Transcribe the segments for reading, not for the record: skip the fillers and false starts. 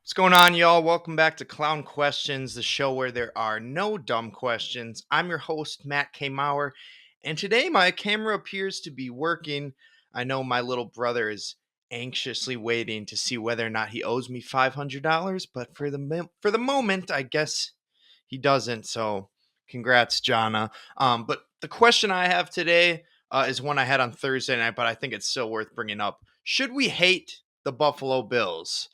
What's going on, y'all? Welcome back to Clown Questions, the show where there are no dumb questions. I'm your host, Matt K. Maurer, and today my camera appears to be working. I know my little brother is anxiously waiting to see whether or not he owes me $500, but for the moment, I guess he doesn't. So, congrats, Jonna. But the question I have today is one I had on Thursday night, but I think it's still worth bringing up. Should we hate the Buffalo Bills?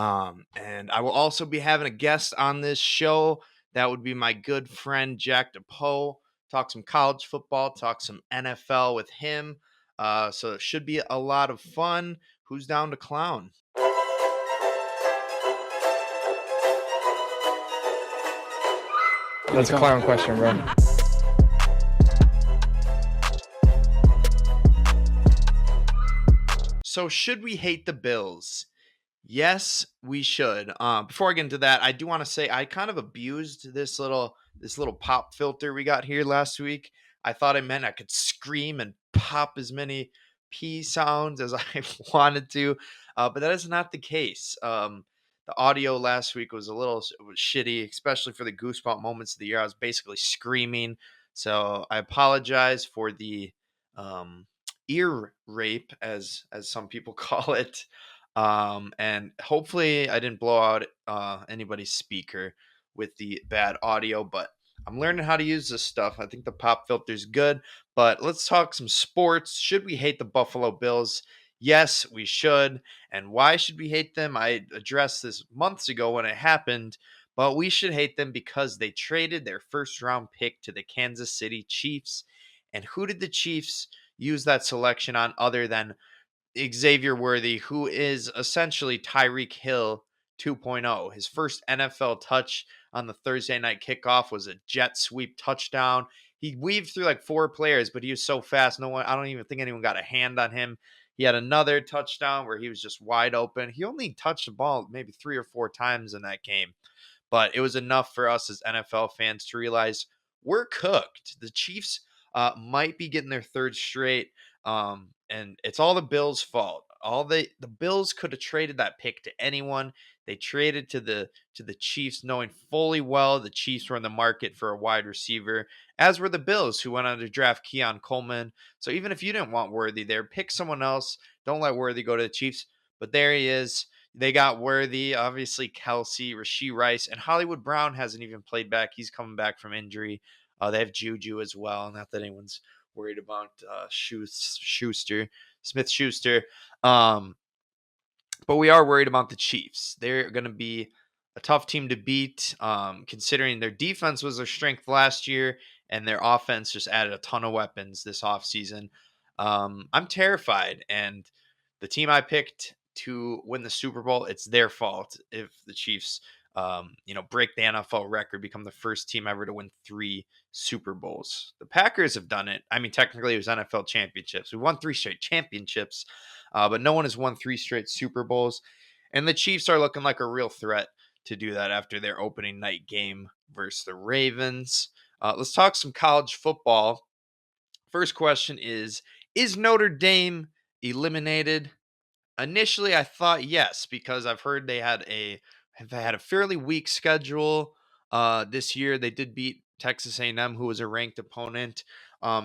And I will also be having a guest on this show. That would be my good friend Jack DePeaux. Talk some college football, talk some NFL with him. So it should be a lot of fun. Who's down to clown? That's a clown question, bro. So should we hate the Bills? Yes, we should. Before I get into that, I do want to say I kind of abused this little pop filter we got here last week. I thought it meant I could scream and pop as many P sounds as I wanted to, but that is not the case. The audio last week was was shitty, especially for the Goosebump moments of the year. I was basically screaming, so I apologize for the um, ear rape, as some people call it. And hopefully I didn't blow out anybody's speaker with the bad audio, but I'm learning how to use this stuff. I think the pop filter is good, but let's talk some sports. Should we hate the Buffalo Bills? Yes, we should. And why should we hate them? I addressed this months ago when it happened, but we should hate them because they traded their first round pick to the Kansas City Chiefs. And who did the Chiefs use that selection on other than Xavier Worthy, who is essentially Tyreek Hill 2.0? His first NFL touch on the Thursday night kickoff was a jet sweep touchdown. He weaved through like four players, but he was so fast. I don't even think anyone got a hand on him. He had another touchdown where he was just wide open. He only touched the ball maybe 3 or 4 times in that game, but it was enough for us as NFL fans to realize we're cooked. The Chiefs might be getting their third straight, and it's all the Bills' fault. All the Bills could have traded that pick to anyone. They traded to the Chiefs, knowing fully well the Chiefs were in the market for a wide receiver, as were the Bills, who went on to draft Keon Coleman. So even if you didn't want Worthy there, pick someone else. Don't let Worthy go to the Chiefs. But there he is. They got Worthy, obviously Kelsey, Rashee Rice, and Hollywood Brown hasn't even played back. He's coming back from injury. They have Juju as well. Not that anyone's worried about Smith Schuster. Um, but we are worried about the Chiefs. They're going to be a tough team to beat, considering their defense was their strength last year, and their offense just added a ton of weapons this offseason. I'm terrified, and the team I picked to win the Super Bowl, it's their fault if the Chiefs, break the NFL record, become the first team ever to win 3 Super Bowls. The Packers have done it. I mean, technically, it was NFL championships. We won 3 straight championships, but no one has won 3 straight Super Bowls. And the Chiefs are looking like a real threat to do that after their opening night game versus the Ravens. Let's talk some college football. First question is Notre Dame eliminated? Initially, I thought yes, because I've heard they had a fairly weak schedule this year. They did beat Texas A&M, who was a ranked opponent.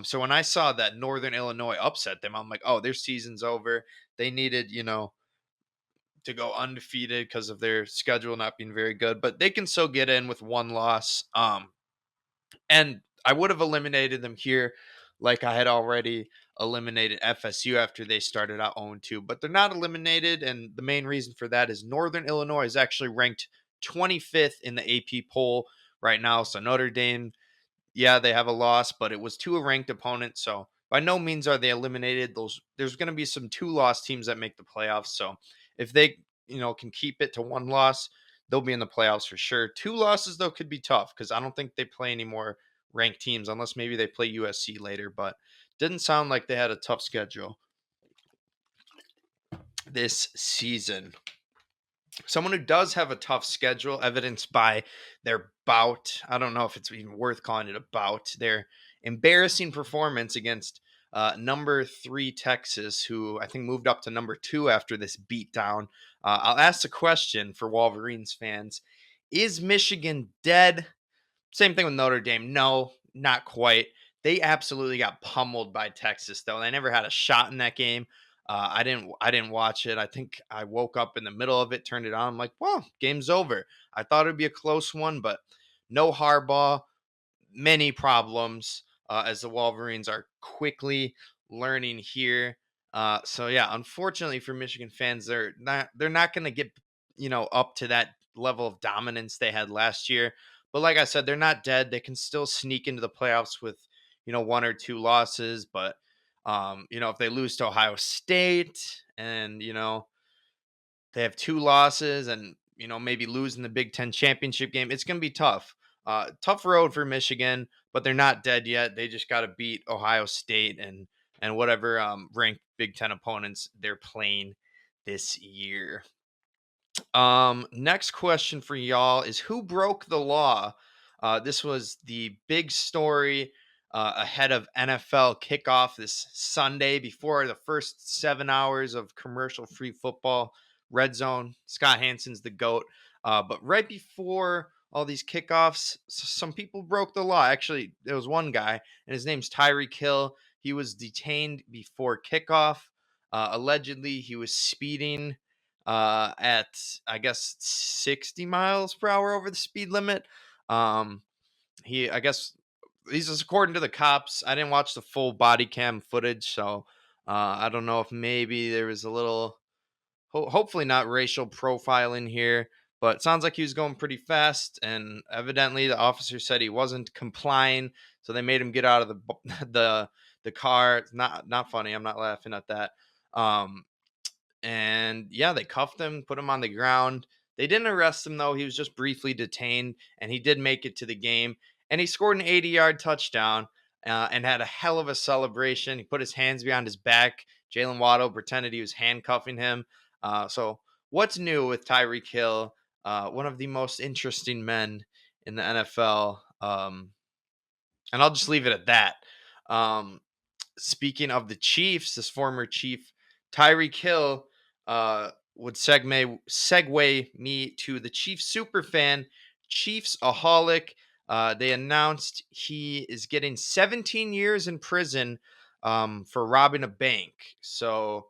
So when I saw that Northern Illinois upset them, I'm like, oh, their season's over. They needed, to go undefeated because of their schedule not being very good, but they can still get in with one loss. And I would have eliminated them here, like I had already eliminated FSU after they started out 0-2, but they're not eliminated. And the main reason for that is Northern Illinois is actually ranked 25th in the AP poll right now. So Notre Dame, yeah, they have a loss, but it was to a ranked opponent. So by no means are they eliminated. There's going to be some 2-loss teams that make the playoffs. So if they, can keep it to 1 loss, they'll be in the playoffs for sure. 2 losses though could be tough because I don't think they play any more ranked teams unless maybe they play USC later, but didn't sound like they had a tough schedule this season. Someone who does have a tough schedule, evidenced by their bout. I don't know if it's even worth calling it a bout. Their embarrassing performance against number 3 Texas, who I think moved up to number 2 after this beatdown. I'll ask the question for Wolverines fans: is Michigan dead? Same thing with Notre Dame. No, not quite. They absolutely got pummeled by Texas, though. They never had a shot in that game. I didn't watch it. I think I woke up in the middle of it, turned it on. I'm like, well, game's over. I thought it'd be a close one, but no Harbaugh, many problems as the Wolverines are quickly learning here. So yeah, unfortunately for Michigan fans, they're not going to get up to that level of dominance they had last year. But like I said, they're not dead. They can still sneak into the playoffs with one or two losses. But if they lose to Ohio State and they have two losses and maybe losing the Big Ten championship game, it's going to be tough. Tough road for Michigan, but they're not dead yet. They just got to beat Ohio State and whatever ranked Big Ten opponents they're playing this year. Next question for y'all is, who broke the law? This was the big story ahead of NFL kickoff this Sunday before the first 7 hours of commercial-free football. Red Zone, Scott Hansen's the GOAT. But right before all these kickoffs, some people broke the law. Actually, there was one guy, and his name's Tyreek Hill. He was detained before kickoff. Allegedly, he was speeding at, I guess, 60 miles per hour over the speed limit. I guess, these is according to the cops. I didn't watch the full body cam footage, so I don't know if maybe there was a little, hopefully not racial profiling here, but it sounds like he was going pretty fast, and evidently the officer said he wasn't complying, so they made him get out of the car. It's not funny. I'm not laughing at that. And yeah, they cuffed him, put him on the ground. They didn't arrest him, though. He was just briefly detained, and he did make it to the game. And he scored an 80-yard touchdown and had a hell of a celebration. He put his hands behind his back. Jalen Waddle pretended he was handcuffing him. So what's new with Tyreek Hill? One of the most interesting men in the NFL. And I'll just leave it at that. Speaking of the Chiefs, this former Chief, Tyreek Hill, would segue me to the Chiefs superfan, Chiefs-aholic. They announced he is getting 17 years in prison for robbing a bank. So,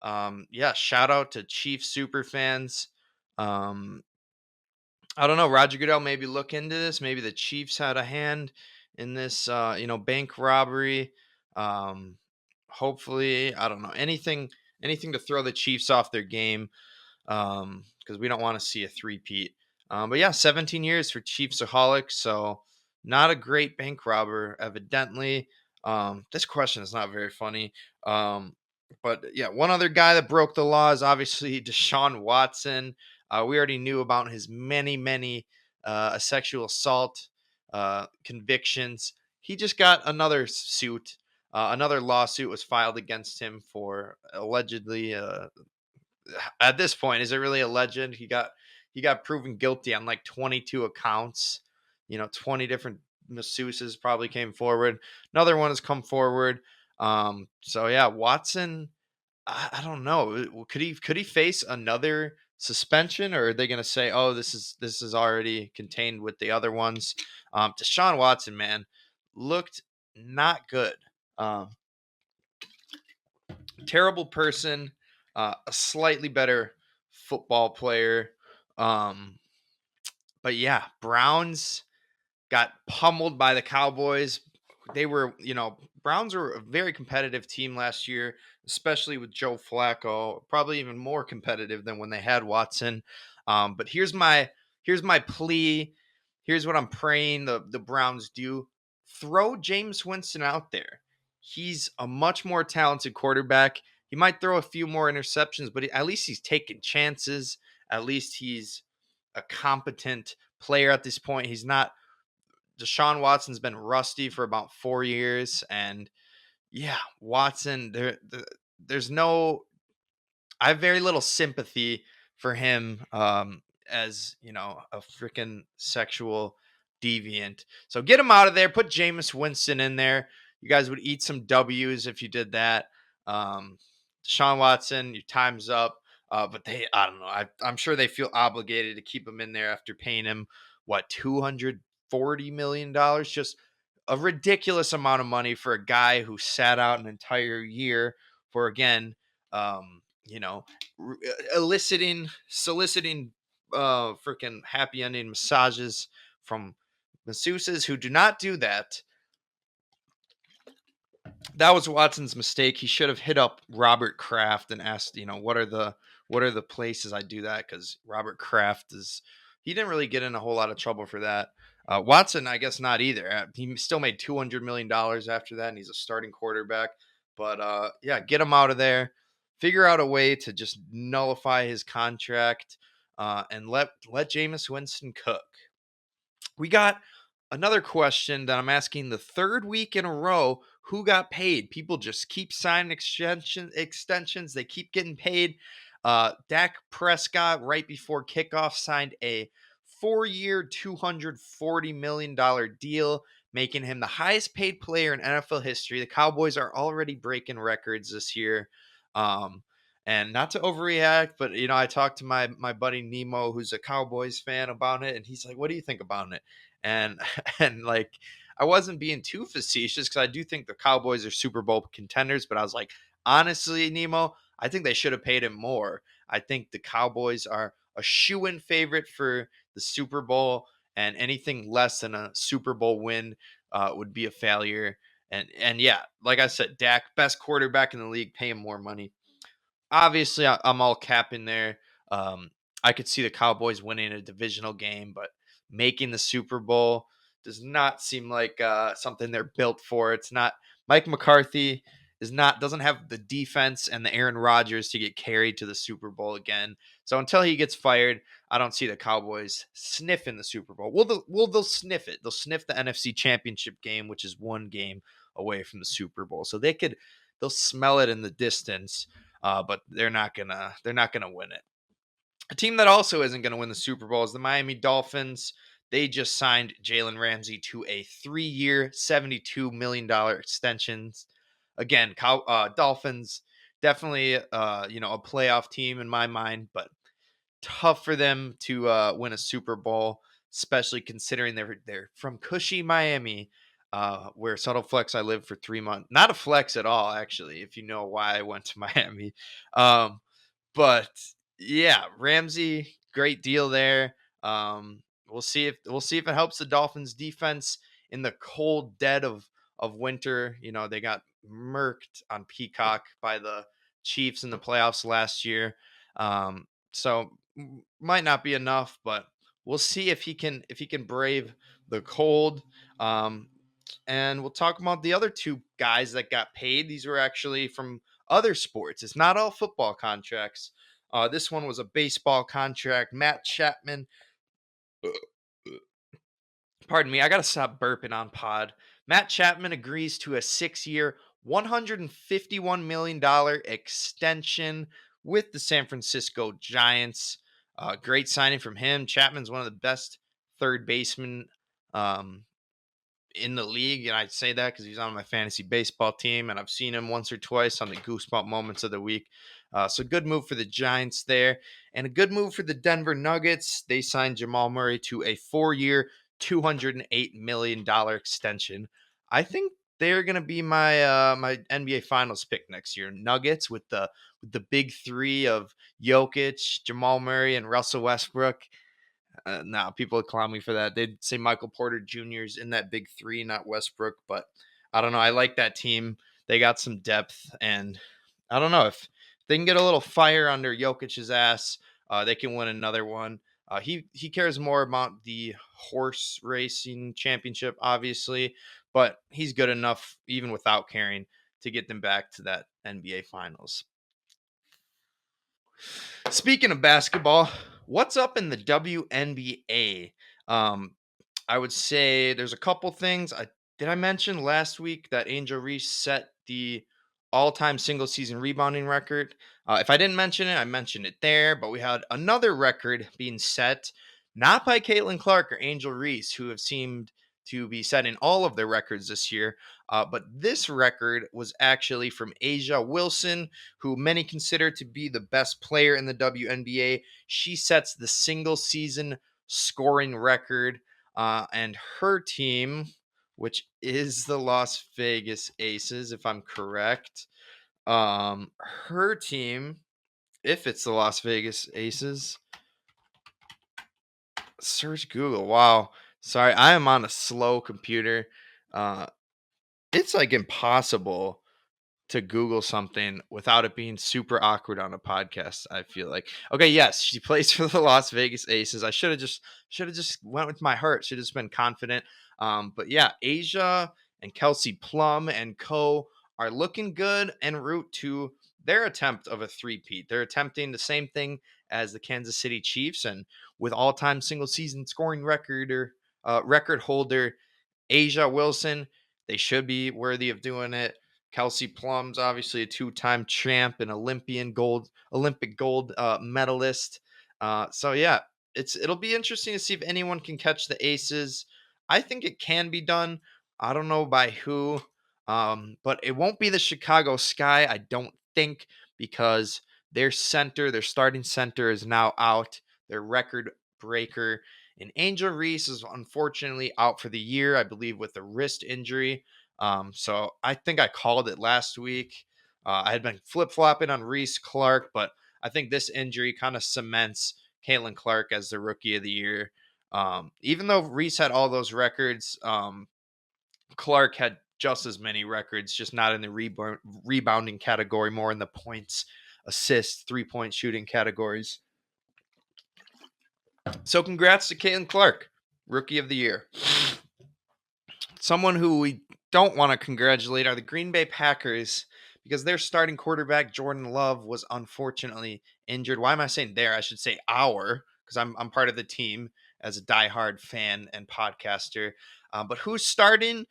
yeah, shout out to Chiefs superfans. I don't know. Roger Goodell maybe look into this. Maybe the Chiefs had a hand in this, bank robbery. Um, Hopefully, I don't know, anything to throw the Chiefs off their game, because we don't want to see a three-peat. But yeah, 17 years for Chiefsaholic, so not a great bank robber, evidently. This question is not very funny. But yeah, one other guy that broke the law is obviously Deshaun Watson. We already knew about his many sexual assault convictions. He just got another suit. Another lawsuit was filed against him for allegedly. At this point, is it really alleged? He got proven guilty on like 22 accounts. 20 different masseuses probably came forward. Another one has come forward. So yeah, Watson. I don't know. Could he face another suspension, or are they going to say, oh, this is already contained with the other ones? Deshaun Watson, man, looked not good. Um, Terrible person, a slightly better football player. But yeah, Browns got pummeled by the Cowboys. Browns were a very competitive team last year, especially with Joe Flacco, probably even more competitive than when they had Watson. But here's my plea. Here's what I'm praying the Browns do. Throw James Winston out there. He's a much more talented quarterback. He might throw a few more interceptions, but at least he's taking chances. At least he's a competent player at this point. He's not. Deshaun Watson's been rusty for about 4 years, and yeah, Watson. There's no. I have very little sympathy for him, as a freaking sexual deviant. So get him out of there. Put Jameis Winston in there. You guys would eat some W's if you did that. Deshaun Watson, your time's up. But I don't know. I'm sure they feel obligated to keep him in there after paying him what $240 million, just a ridiculous amount of money for a guy who sat out an entire year for again, you know, soliciting, freaking happy ending massages from masseuses who do not do that. That was Watson's mistake. He should have hit up Robert Kraft and asked, what are the places I do that? Because Robert Kraft he didn't really get in a whole lot of trouble for that. Watson, I guess not either. He still made $200 million after that, and he's a starting quarterback. But yeah, get him out of there. Figure out a way to just nullify his contract, and let Jameis Winston cook. We got another question that I'm asking the third week in a row. Who got paid? People just keep signing extensions. They keep getting paid. Dak Prescott, right before kickoff, signed a 4-year, $240 million deal, making him the highest paid player in NFL history. The Cowboys are already breaking records this year. And not to overreact, but I talked to my buddy Nemo, who's a Cowboys fan, about it, and he's like, "What do you think about it?" And and like, I wasn't being too facetious because I do think the Cowboys are Super Bowl contenders, but I was like, honestly, Nemo, I think they should have paid him more. I think the Cowboys are a shoe-in favorite for the Super Bowl, and anything less than a Super Bowl win would be a failure. And yeah, like I said, Dak, best quarterback in the league, pay him more money. Obviously, I'm all capping there. I could see the Cowboys winning a divisional game, but making the Super Bowl does not seem like something they're built for. It's not. Mike McCarthy doesn't have the defense and the Aaron Rodgers to get carried to the Super Bowl again. So until he gets fired, I don't see the Cowboys sniffing the Super Bowl. They'll sniff it. They'll sniff the NFC Championship game, which is one game away from the Super Bowl. So they'll smell it in the distance. But they're not gonna win it. A team that also isn't gonna win the Super Bowl is the Miami Dolphins. They just signed Jalen Ramsey to a 3-year, $72 million extension. Again, Dolphins definitely a playoff team in my mind, but tough for them to win a Super Bowl, especially considering they're from Cushy, Miami, where subtle flex I lived for 3 months. Not a flex at all, actually, if you know why I went to Miami. Um, but yeah, Ramsey, great deal there. We'll see if it helps the Dolphins defense in the cold dead of winter. They got murked on Peacock by the Chiefs in the playoffs last year. So might not be enough, but we'll see if he can brave the cold. And we'll talk about the other two guys that got paid. These were actually from other sports. It's not all football contracts. This one was a baseball contract. Matt Chapman. Pardon me, I gotta stop burping on pod. Matt Chapman agrees to a 6-year, $151 million extension with the San Francisco Giants. Great signing from him. Chapman's one of the best third basemen in the league, and I'd say that because he's on my fantasy baseball team, and I've seen him once or twice on the Goosebump moments of the week. So good move for the Giants there, and a good move for the Denver Nuggets. They signed Jamal Murray to a 4-year, $208 million extension. I think they're gonna be my NBA Finals pick next year. Nuggets with the big three of Jokic, Jamal Murray, and Russell Westbrook. Now people would clown me for that. They'd say Michael Porter Jr.'s in that big three, not Westbrook. But I don't know. I like that team. They got some depth, and I don't know if they can get a little fire under Jokic's ass. They can win another one. He cares more about the horse racing championship, obviously, but he's good enough even without caring to get them back to that NBA Finals. Speaking of basketball, what's up in the WNBA? I would say there's a couple things. Did I mention last week that Angel Reese set the all-time single season rebounding record? If I didn't mention it, I mentioned it there. But we had another record being set, not by Caitlin Clark or Angel Reese, who have seemed to be setting all of their records this year. But this record was actually from Asia Wilson, who many consider to be the best player in the WNBA. She sets the single season scoring record, and her team, which is the Las Vegas Aces, if I'm correct, her team, if it's the Las Vegas Aces, search Google. Wow. Sorry, I am on a slow computer. Uh, it's like impossible to Google something without it being super awkward on a podcast. I feel like, okay, yes, she plays for the Las Vegas Aces. I should have just went with my heart. Should have just been confident. But yeah, Asia and Kelsey Plum and co are looking good en route to their attempt of a three-peat. They're attempting the same thing as the Kansas City Chiefs, and with all-time single season scoring record holder Asia Wilson, they should be worthy of doing it. Kelsey Plum's obviously a two-time champ and Olympic gold medalist. So yeah, it'll be interesting to see if anyone can catch the Aces. I think it can be done. I don't know by who, but it won't be the Chicago Sky. I don't think, because their starting center is now out. Their record breaker, and Angel Reese is unfortunately out for the year, I believe, with a wrist injury. So I think I called it last week. I had been flip flopping on Reese Clark, but I think this injury kind of cements Caitlin Clark as the rookie of the year. Even though Reese had all those records, Clark had just as many records, just not in the rebounding category, more in the points, assists, 3-point shooting categories. So congrats to Caitlin Clark, rookie of the year. Someone who we don't want to congratulate are the Green Bay Packers, because their starting quarterback Jordan Love was unfortunately injured. Why am I saying their? I should say our, because I'm part of the team as a diehard fan and podcaster. But who's starting?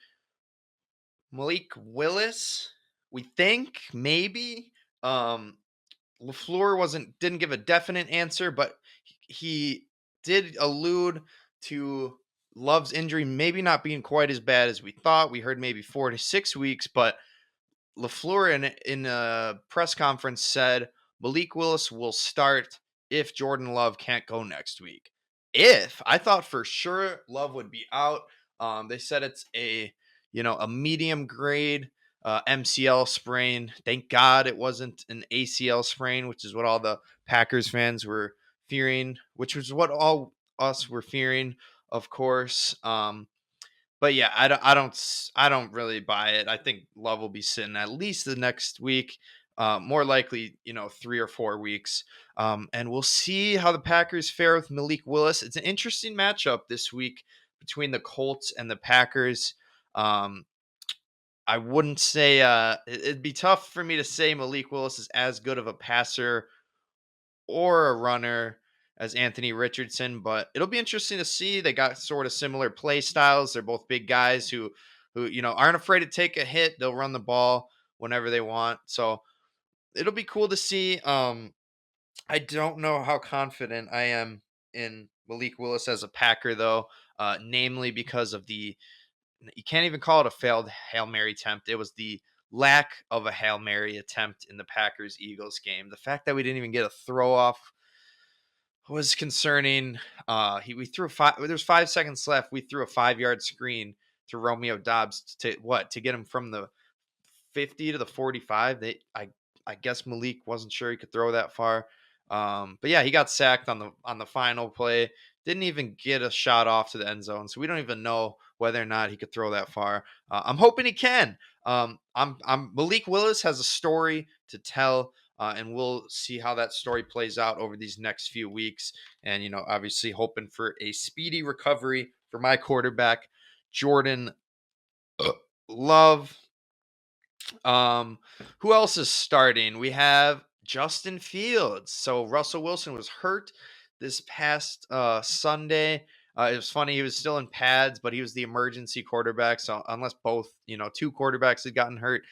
Malik Willis, we think, maybe. LaFleur didn't give a definite answer, but he did allude to Love's injury maybe not being quite as bad as we thought. We heard maybe 4 to 6 weeks, but LaFleur in a press conference said Malik Willis will start if Jordan Love can't go next week. If I thought for sure Love would be out. They said it's a medium grade MCL sprain. Thank God it wasn't an ACL sprain, which is what all the Packers fans were fearing, which was what all us were fearing, of course. But yeah, I don't really buy it. I think Love will be sitting at least the next week, more likely 3 or 4 weeks, and we'll see how the Packers fare with Malik Willis. It's an interesting matchup this week between the Colts and the Packers. Um, I wouldn't say it'd be tough for me to say Malik Willis is as good of a passer or a runner as Anthony Richardson, but it'll be interesting to see. They got sort of similar play styles. They're both big guys who aren't afraid to take a hit. They'll run the ball whenever they want. So it'll be cool to see. I don't know how confident I am in Malik Willis as a Packer though, namely because of you can't even call it a failed Hail Mary attempt. It was the lack of a Hail Mary attempt in the Packers Eagles game. The fact that we didn't even get a throw off was concerning. We threw there's 5 seconds left. We threw a 5-yard screen to Romeo Dobbs to get him from the 50 to the 45. I guess Malik wasn't sure he could throw that far. But yeah, he got sacked on the final play. Didn't even get a shot off to the end zone, so we don't even know whether or not he could throw that far. I'm hoping he can. Malik Willis has a story to tell, and we'll see how that story plays out over these next few weeks. And obviously hoping for a speedy recovery for my quarterback, Jordan Love. Who else is starting? We have Justin Fields. So Russell Wilson was hurt this past Sunday. It was funny, he was still in pads, but he was the emergency quarterback. So unless both, two quarterbacks had gotten hurt,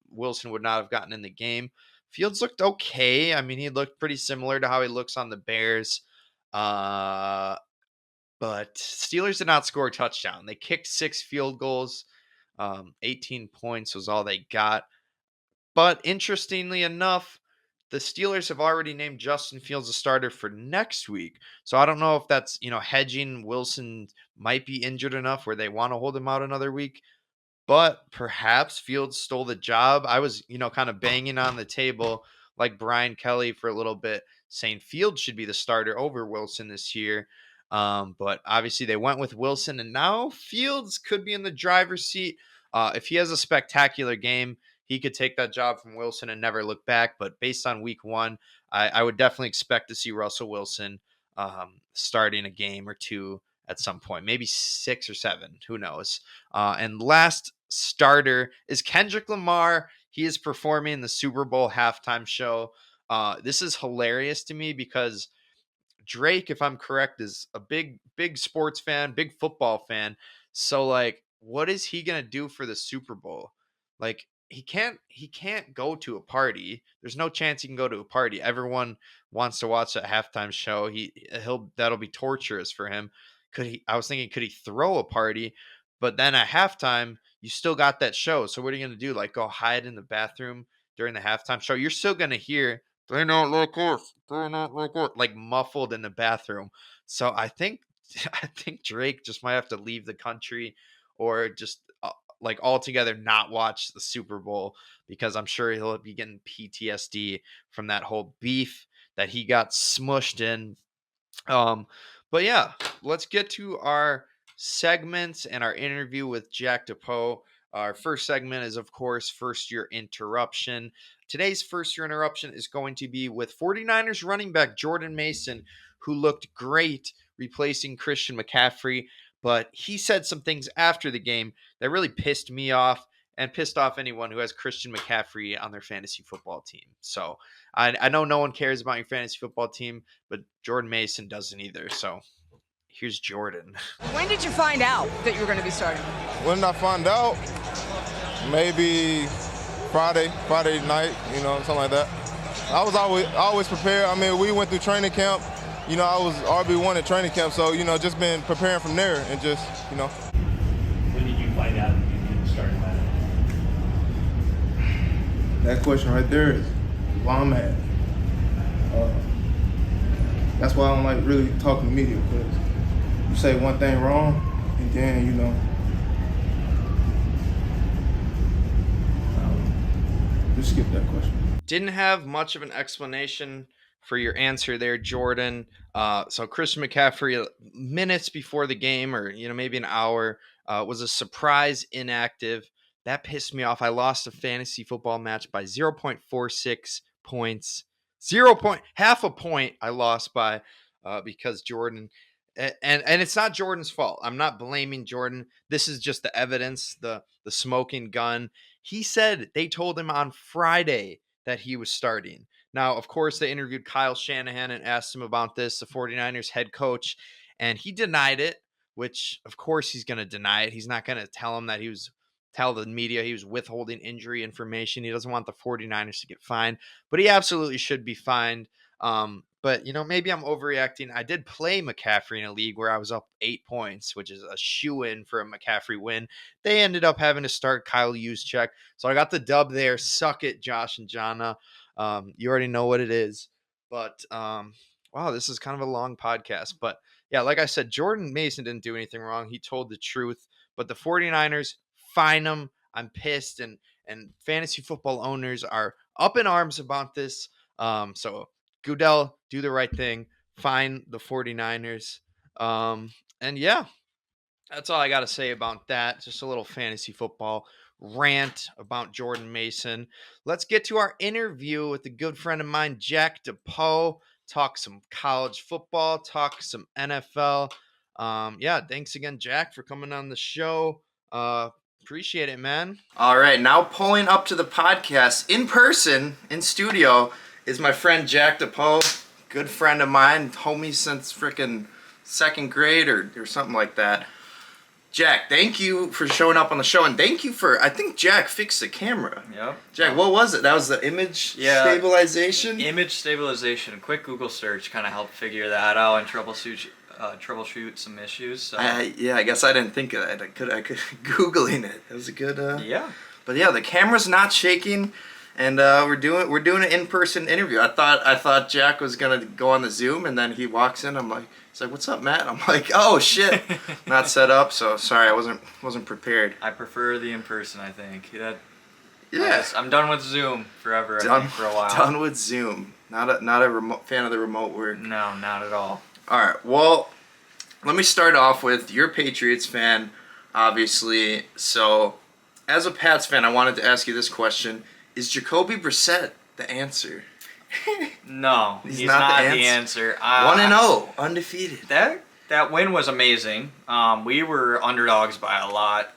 Wilson would not have gotten in the game. Fields looked okay. I mean, he looked pretty similar to how he looks on the Bears. But Steelers did not score a touchdown. They kicked 6 field goals. 18 points was all they got. But interestingly enough, the Steelers have already named Justin Fields a starter for next week. So I don't know if that's, hedging. Wilson might be injured enough where they want to hold him out another week. But perhaps Fields stole the job. I was, kind of banging on the table like Brian Kelly for a little bit, saying Fields should be the starter over Wilson this year. But obviously they went with Wilson, and now Fields could be in the driver's seat. If he has a spectacular game, he could take that job from Wilson and never look back. But based on week one, I would definitely expect to see Russell Wilson starting a game or two at some point, maybe 6 or 7, who knows. And last starter is Kendrick Lamar. He is performing in the Super Bowl halftime show. This is hilarious to me because Drake, if I'm correct, is a big sports fan, big football fan. So like, what is he gonna do for the Super Bowl? Like, he can't go to a party. There's no chance he can go to a party. Everyone wants to watch that halftime show. That'll be torturous for him. I was thinking, could he throw a party? But then at halftime, you still got that show. So what are you gonna do? Like, go hide in the bathroom during the halftime show? You're still gonna hear they're not like us. They're not like us. Like muffled in the bathroom. So I think I think Drake just might have to leave the country or just like altogether not watch the Super Bowl because I'm sure he'll be getting PTSD from that whole beef that he got smushed in. Um, but yeah, let's get to our segments and our interview with Jack DePeaux. Our first segment is, of course, first year interruption. Today's first year interruption is going to be with 49ers running back Jordan Mason, who looked great replacing Christian McCaffrey. But he said some things after the game that really pissed me off and pissed off anyone who has Christian McCaffrey on their fantasy football team. So I know no one cares about your fantasy football team, but Jordan Mason doesn't either. So here's Jordan. When did you find out that you were going to be starting? When did I find out? Maybe Friday night, something like that. I was always prepared. I mean, we went through training camp. I was RB1 at training camp, so, just been preparing from there and just. When did you find out you didn't start That question right there is why I'm at. That's why I don't like really talking to media, because you say one thing wrong, and then, just skip that question. Didn't have much of an explanation for your answer there, Jordan. So Christian McCaffrey, minutes before the game, or maybe an hour, was a surprise inactive. That pissed me off. I lost a fantasy football match by 0.46 points. Half a point I lost by because Jordan. And it's not Jordan's fault. I'm not blaming Jordan. This is just the evidence, the smoking gun. He said they told him on Friday that he was starting. Now, of course, they interviewed Kyle Shanahan and asked him about this, the 49ers head coach, and he denied it, which, of course, he's going to deny it. He's not going to tell the media he was withholding injury information. He doesn't want the 49ers to get fined, but he absolutely should be fined. But, maybe I'm overreacting. I did play McCaffrey in a league where I was up 8 points, which is a shoo-in for a McCaffrey win. They ended up having to start Kyle Juszczyk. So I got the dub there. Suck it, Josh and Jana. You already know what it is. But, wow, this is kind of a long podcast. But, yeah, like I said, Jordan Mason didn't do anything wrong. He told the truth. But the 49ers, fine him. I'm pissed. And fantasy football owners are up in arms about this. So Goodell, do the right thing. Fine the 49ers. And yeah, that's all I got to say about that. Just a little fantasy football rant about Jordan Mason. Let's get to our interview with a good friend of mine, Jack DePeaux. Talk some college football, talk some NFL. Yeah, thanks again, Jack, for coming on the show. Appreciate it, man. All right, now pulling up to the podcast in person, in studio, is my friend Jack DePeaux, good friend of mine, homie since freaking second grade or something like that. Jack, thank you for showing up on the show, and thank you for, I think Jack fixed the camera. Yep. Jack, what was it? That was the image stabilization? Image stabilization. A quick Google search kind of helped figure that out and troubleshoot troubleshoot some issues. So. I guess I didn't think of that. I could Googling it. It was a good. Yeah. But yeah, the camera's not shaking, and we're doing an in-person interview. I thought Jack was gonna go on the Zoom, and then he walks in. He's like, "What's up, Matt?" I'm like, "Oh shit, not set up." So sorry, I wasn't prepared. I prefer the in-person. I think that. Yeah. I'm done with Zoom forever. I think for a while. Done with Zoom. Not a remote fan of the remote work. No, not at all. All right. Well, let me start off with you're a Patriots fan, obviously. So, as a Pats fan, I wanted to ask you this question: is Jacoby Brissett the answer? No, he's not not the the answer. 1-0, undefeated. That win was amazing. We were underdogs by a lot.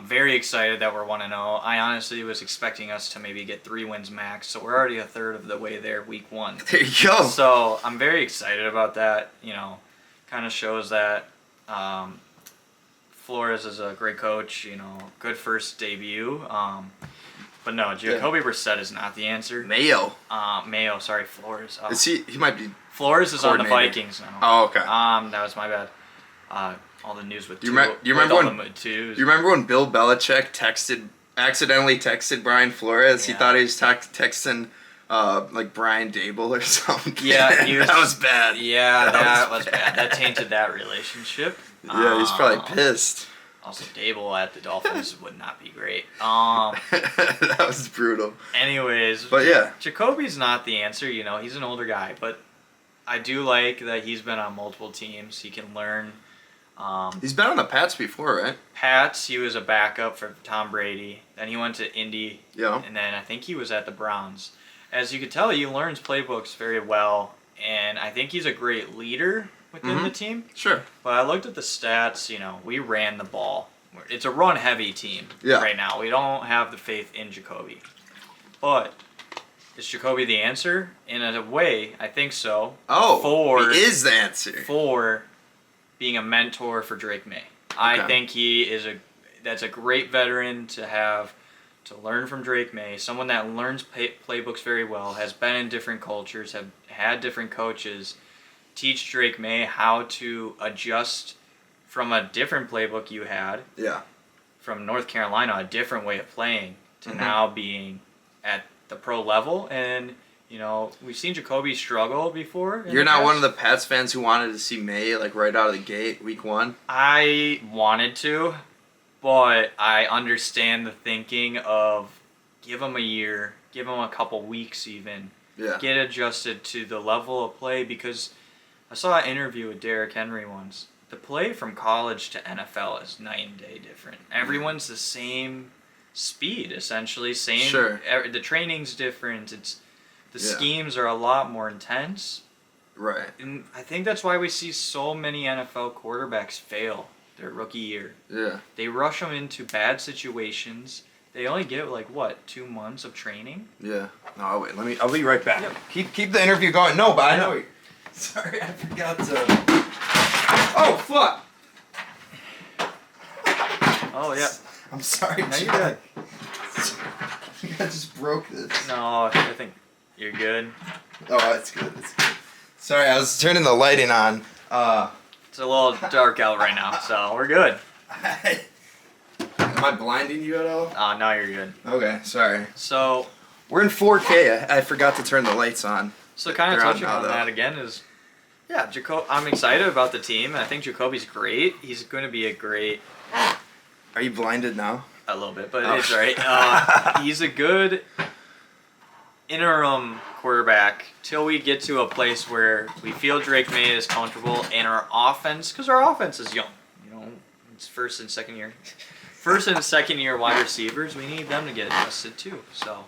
Very excited that we're 1-0. I honestly was expecting us to maybe get 3 wins max, so we're already a third of the way there week 1. There you go. So I'm very excited about that. Kind of shows that Flores is a great coach. Good first debut. But no, Jacoby Brissett is not the answer. Mayo. Sorry, Flores. Is he might be. Flores is on the coordinator. Vikings now. Oh, okay. That was my bad. All the news with Do you remember when Bill Belichick accidentally texted Brian Flores? Yeah. He thought he was texting like Brian Dable or something. Yeah, that was bad. Yeah, that was bad. That tainted that relationship. Yeah, he's probably pissed. Also, Dable at the Dolphins would not be great. That was brutal. Anyways, but yeah, Jacoby's not the answer. He's an older guy, but I do like that he's been on multiple teams. He can learn. He's been on the Pats before, right? Pats, he was a backup for Tom Brady. Then he went to Indy. Yeah. And then I think he was at the Browns. As you could tell, he learns playbooks very well, and I think he's a great leader within the team. Sure. But I looked at the stats. We ran the ball. It's a run-heavy team right now. We don't have the faith in Jacoby. But is Jacoby the answer? In a way, I think so. Oh, he is the answer. For being a mentor for Drake May. I think that's a great veteran to have to learn from Drake May, someone that learns playbooks very well, has been in different cultures, have had different coaches, teach Drake May how to adjust from a different playbook you had. Yeah. From North Carolina, a different way of playing to now being at the pro level. And, we've seen Jacoby struggle before. You're not one of the Pats fans who wanted to see May right out of the gate, week 1? I wanted to, but I understand the thinking of give him a year, give him a couple weeks even. Yeah. Get adjusted to the level of play, because I saw an interview with Derrick Henry once. The play from college to NFL is night and day different. Everyone's the same speed, essentially. Sure. The training's different. The schemes are a lot more intense. Right. And I think that's why we see so many NFL quarterbacks fail their rookie year. Yeah. They rush them into bad situations. They only get 2 months of training. Yeah. No, wait. I'll be right back. Yep. Keep the interview going. No, but I know. Sorry, I forgot to. Oh fuck. Oh yeah. I'm sorry. No, you're good. I just broke this. No, I think you're good. Oh, that's good. That's good. Sorry, I was turning the lighting on. It's a little dark out right now, so we're good. Am I blinding you at all? No, you're good. Okay, sorry. So We're in 4K. I forgot to turn the lights on. So kind of They're on touching now, on though. that again is, I'm excited about the team. I think Jacoby's great. He's going to be a great, Are you blinded now? a little bit, but Oh. it's all right. He's a good interim quarterback till we get to a place where we feel Drake May is comfortable in our offense, because our offense is young. It's first and second year wide receivers. We need them to get adjusted too. So,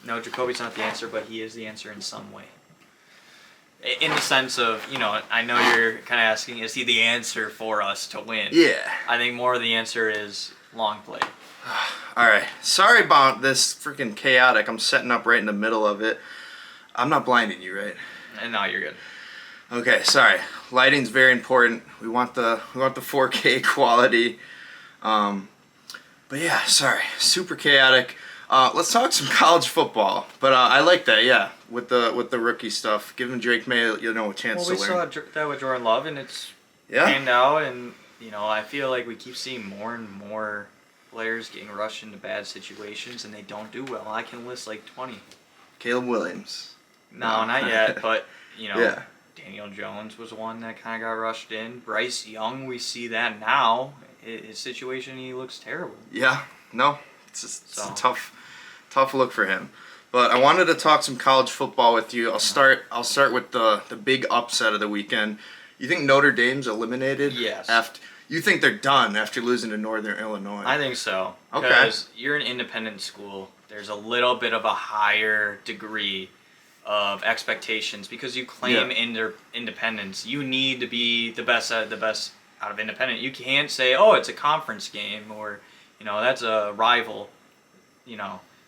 no, Jacoby's not the answer, but he is the answer in some way. In the sense of, I know you're kind of asking, is he the answer for us to win? Yeah. I think more of the answer is long play. All right. Sorry about this freaking chaotic. I'm setting up right in the middle of it. I'm not blinding you, right? And no, you're good. Okay. Sorry. Lighting's very important. We want the 4K quality. But yeah, sorry. Super chaotic. Let's talk some college football. But I like that. Yeah. with the rookie stuff, giving Drake May a chance Well, to we learn. saw that with Jordan Love, and it's Yeah. panned out. And I feel like we keep seeing more and more players getting rushed into bad situations, and they don't do well. I can list like 20. Caleb Williams. No, not yet, but Yeah. Daniel Jones was one that kind of got rushed in. Bryce Young, we see that now. His situation, he looks terrible. Yeah. No, it's So. a tough look for him. But I wanted to talk some college football with you. I'll start with the big upset of the weekend. You think Notre Dame's eliminated? Yes. You think they're done after losing to Northern Illinois? I think so. Okay. Because you're an independent school. There's a little bit of a higher degree of expectations because you claim independence. You need to be the best out of independent. You can't say, oh, it's a conference game or, that's a rival.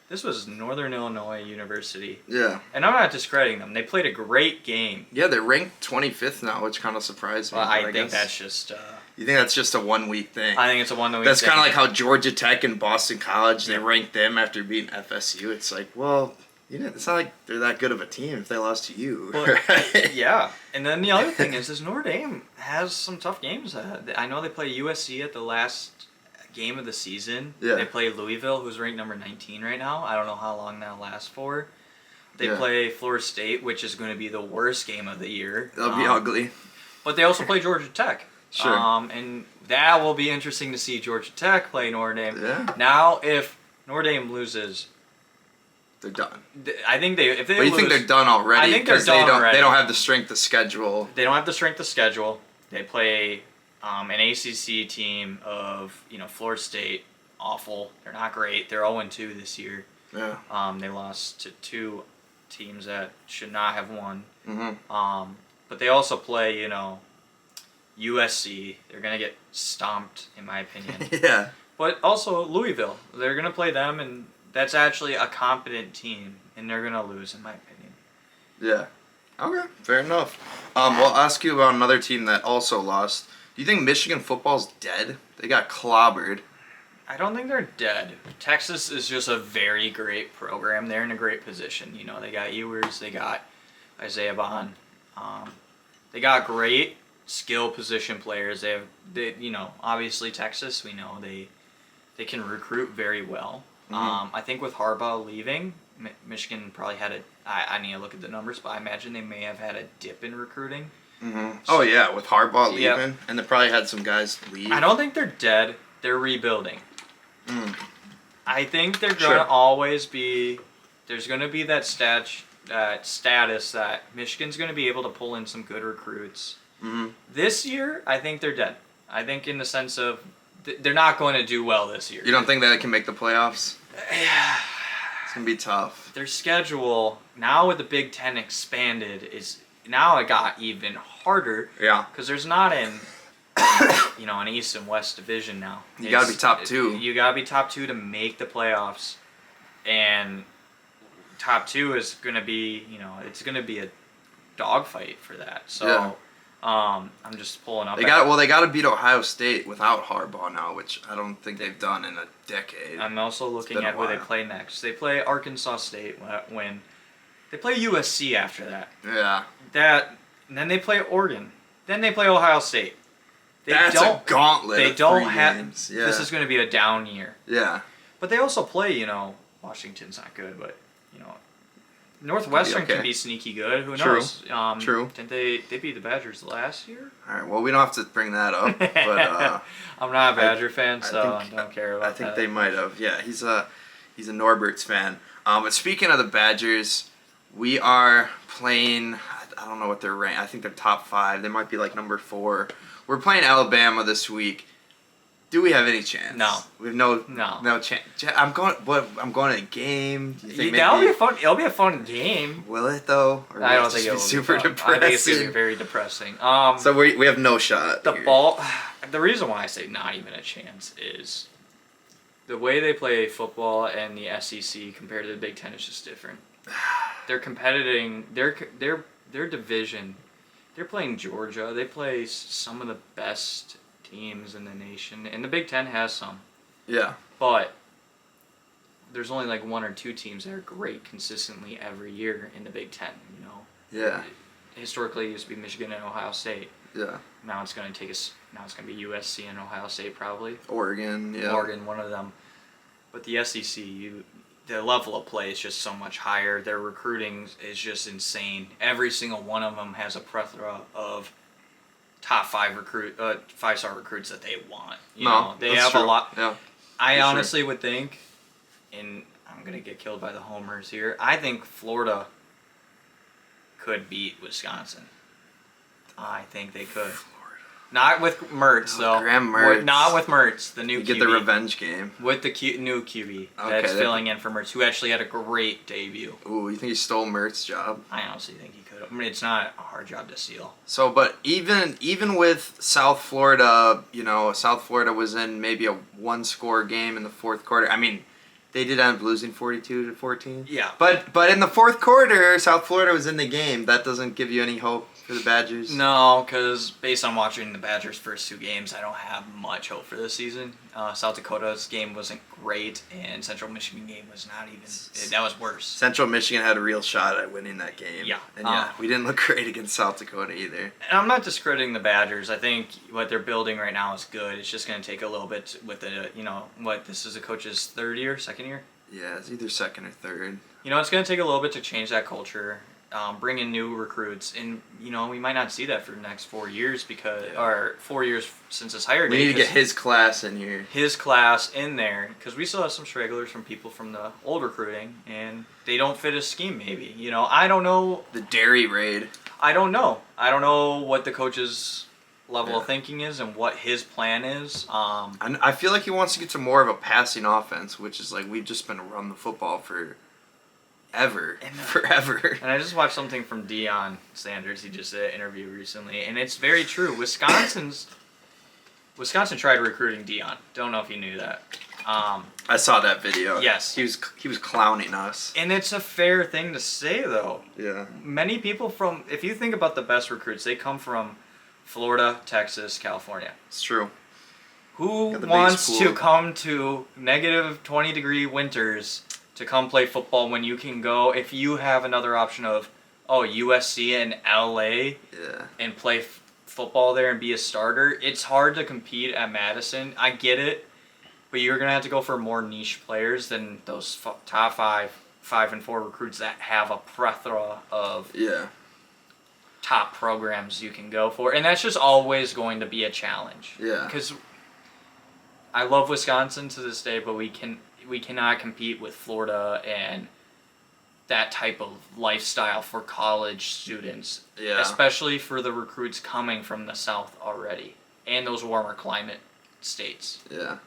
This was Northern Illinois University. Yeah. And I'm not discrediting them. They played a great game. Yeah, they're ranked 25th now, which kind of surprised me. Well, I but think guess- that's just... You think that's just a 1 week thing? I think it's a one-week That's thing. kind of like how Georgia Tech and Boston College, they ranked them after beating FSU. It's like, well, it's not like they're that good of a team if they lost to you. Well, right? yeah. And then the other thing is Notre Dame has some tough games. I know they play USC at the last game of the season. Yeah. They play Louisville, who's ranked number 19 right now. I don't know how long that'll last for. They Yeah. play Florida State, which is going to be the worst game of the year. That'll be ugly. But they also play Georgia Tech. Sure. And that will be interesting to see Georgia Tech play Notre Dame. Yeah. Now, if Notre Dame loses, They're done. I think if they But you lose, think they're done already? I think they're 'Cause done already. They don't have the strength of schedule. They don't have the strength of schedule. They play an ACC team of Florida State, awful. They're not great. They're 0-2 this year. Yeah. They lost to two teams that should not have won. Mm-hmm. But they also play USC. They're gonna get stomped in my opinion. Yeah. But also Louisville. They're gonna play them, and that's actually a competent team, and they're gonna lose in my opinion. Yeah. Okay, fair enough. Well, I'll ask you about another team that also lost. Do you think Michigan football's dead? They got clobbered. I don't think they're dead. Texas is just a very great program. They're in a great position. They got Ewers, they got Isaiah Bond. They got great skill position players. Obviously Texas, we know they can recruit very well. Mm-hmm. I think with Harbaugh leaving, Michigan probably had I need to look at the numbers, but I imagine they may have had a dip in recruiting. Mm-hmm. Oh yeah, with Harbaugh leaving, Yep. and they probably had some guys leave. I don't think they're dead. They're rebuilding. Mm. I think they're Sure. going to always be. There's going to be that status that Michigan's going to be able to pull in some good recruits. Mm-hmm. This year, I think they're dead. I think in the sense of they're not going to do well this year. You don't think they can make the playoffs? Yeah. It's gonna be tough. Their schedule now with the Big Ten expanded is now it got even harder. Yeah. Because there's not an East and West division now. You gotta be top two. You gotta be top two to make the playoffs, and top two is gonna be it's gonna be a dogfight for that. So Yeah. I'm just pulling up. They got to beat Ohio State without Harbaugh now, which I don't think they've done in a decade. I'm also looking been a at who they while. play next. They play Arkansas State when they play USC after that. Yeah. And then they play Oregon. Then they play Ohio State. That's a gauntlet. They of don't 3 have. games. Yeah. This is going to be a down year. Yeah. But they also play, Washington's not good, but Northwestern okay. can be sneaky good. Who True. knows? True. Didn't they beat the Badgers last year? All right. Well, we don't have to bring that up, but I'm not a Badger fan, so I think- don't care about I think that. they might have. Yeah, he's a Norbert's fan. But speaking of the Badgers, we are playing. I don't know what they're ranked. I think they're top 5. They might be like number 4. We're playing Alabama this week. Do we have any chance? No. We have No. no chance. I'm going to a game. Do you think That'll maybe- be fun. It'll be a fun game. Will it though? Or will I don't just think be it will super be fun. depressing. I think it's gonna be very depressing. So we have no shot. The here. ball. The reason why I say not even a chance is the way they play football and the SEC compared to the Big Ten is just different. They're competing. Their division. They're playing Georgia. They play some of the best teams in the nation, and the Big Ten has some. Yeah. But there's only like one or two teams that are great consistently every year in the Big Ten. You know. Yeah. Historically, it used to be Michigan and Ohio State. Yeah. Now it's going to take us. Now it's going to be USC and Ohio State probably. Oregon. Yeah. Oregon, one of them. But the SEC, the level of play is just so much higher. Their recruiting is just insane. Every single one of them has a plethora of top 5-star recruits that they want. You know, they have true. a lot. Yeah. I honestly would think, and I'm gonna get killed by the homers here. I think Florida could beat Wisconsin. I think they could. Not with Mertz, though. Graham Mertz. Not with Mertz, the new You QB. get the revenge game. With the new QB Okay, that's filling in for Mertz, who actually had a great debut. Ooh, you think he stole Mertz's job? I honestly think he could. I mean, it's not a hard job to steal. So, but even with South Florida, you know, South Florida was in maybe a one-score game in the fourth quarter. I mean, they did end up losing 42-14. Yeah. But in the fourth quarter, South Florida was in the game. That doesn't give you any hope for the Badgers. No, because based on watching the Badgers' first two games, I don't have much hope for this season. South Dakota's game wasn't great, and Central Michigan game was not even. That was worse. Central Michigan had a real shot at winning that game. Yeah. And we didn't look great against South Dakota either. And I'm not discrediting the Badgers. I think what they're building right now is good. It's just going to take a little bit with the, this is a coach's second year? Yeah, it's either second or third. It's going to take a little bit to change that culture, bring in new recruits. And, we might not see that for the next 4 years or 4 years since his hire date. We need to get his class in here. His class in there, because we still have some stragglers from people from the old recruiting, and they don't fit his scheme maybe. I don't know. The dairy raid. I don't know. I don't know what the coach's level of thinking is and what his plan is. And I feel like he wants to get to more of a passing offense, which is like we've just been run the football forever. And I just watched something from Deion Sanders. He just did an interview recently, and it's very true. Wisconsin tried recruiting Deion. Don't know if you knew that. I saw that video. Yes. He was clowning us. And it's a fair thing to say, though. Yeah. Many people if you think about the best recruits, they come from Florida, Texas, California. It's true. Who wants to come to negative 20-degree winters to come play football when you can go, if you have another option of, USC and LA and play football there and be a starter? It's hard to compete at Madison. I get it, but you're going to have to go for more niche players than those top 5 and 4 recruits that have a plethora of top programs you can go for. And that's just always going to be a challenge. Yeah. Because I love Wisconsin to this day, but we cannot compete with Florida and that type of lifestyle for college students. Yeah. Especially for the recruits coming from the South already and those warmer climate states. Yeah.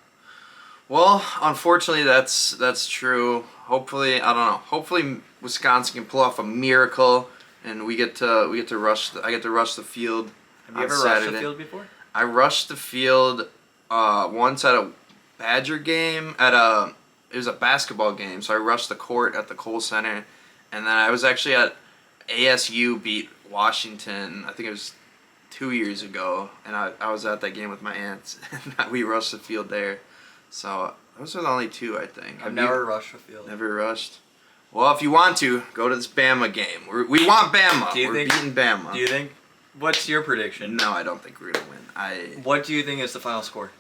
Well, unfortunately, that's true. Hopefully, I don't know. Hopefully, Wisconsin can pull off a miracle, and I get to rush the field. Have you ever rushed the field before? I rushed the field once at a Badger game it was a basketball game, so I rushed the court at the Kohl Center, and then I was actually at ASU beat Washington. I think it was 2 years ago, and I was at that game with my aunts, and we rushed the field there. So those are the only two, I think. I've never rushed the field. Never rushed. Well, if you want to, go to this Bama game. We want Bama. We're beating Bama. Do you think? What's your prediction? No, I don't think we're gonna win. What do you think is the final score?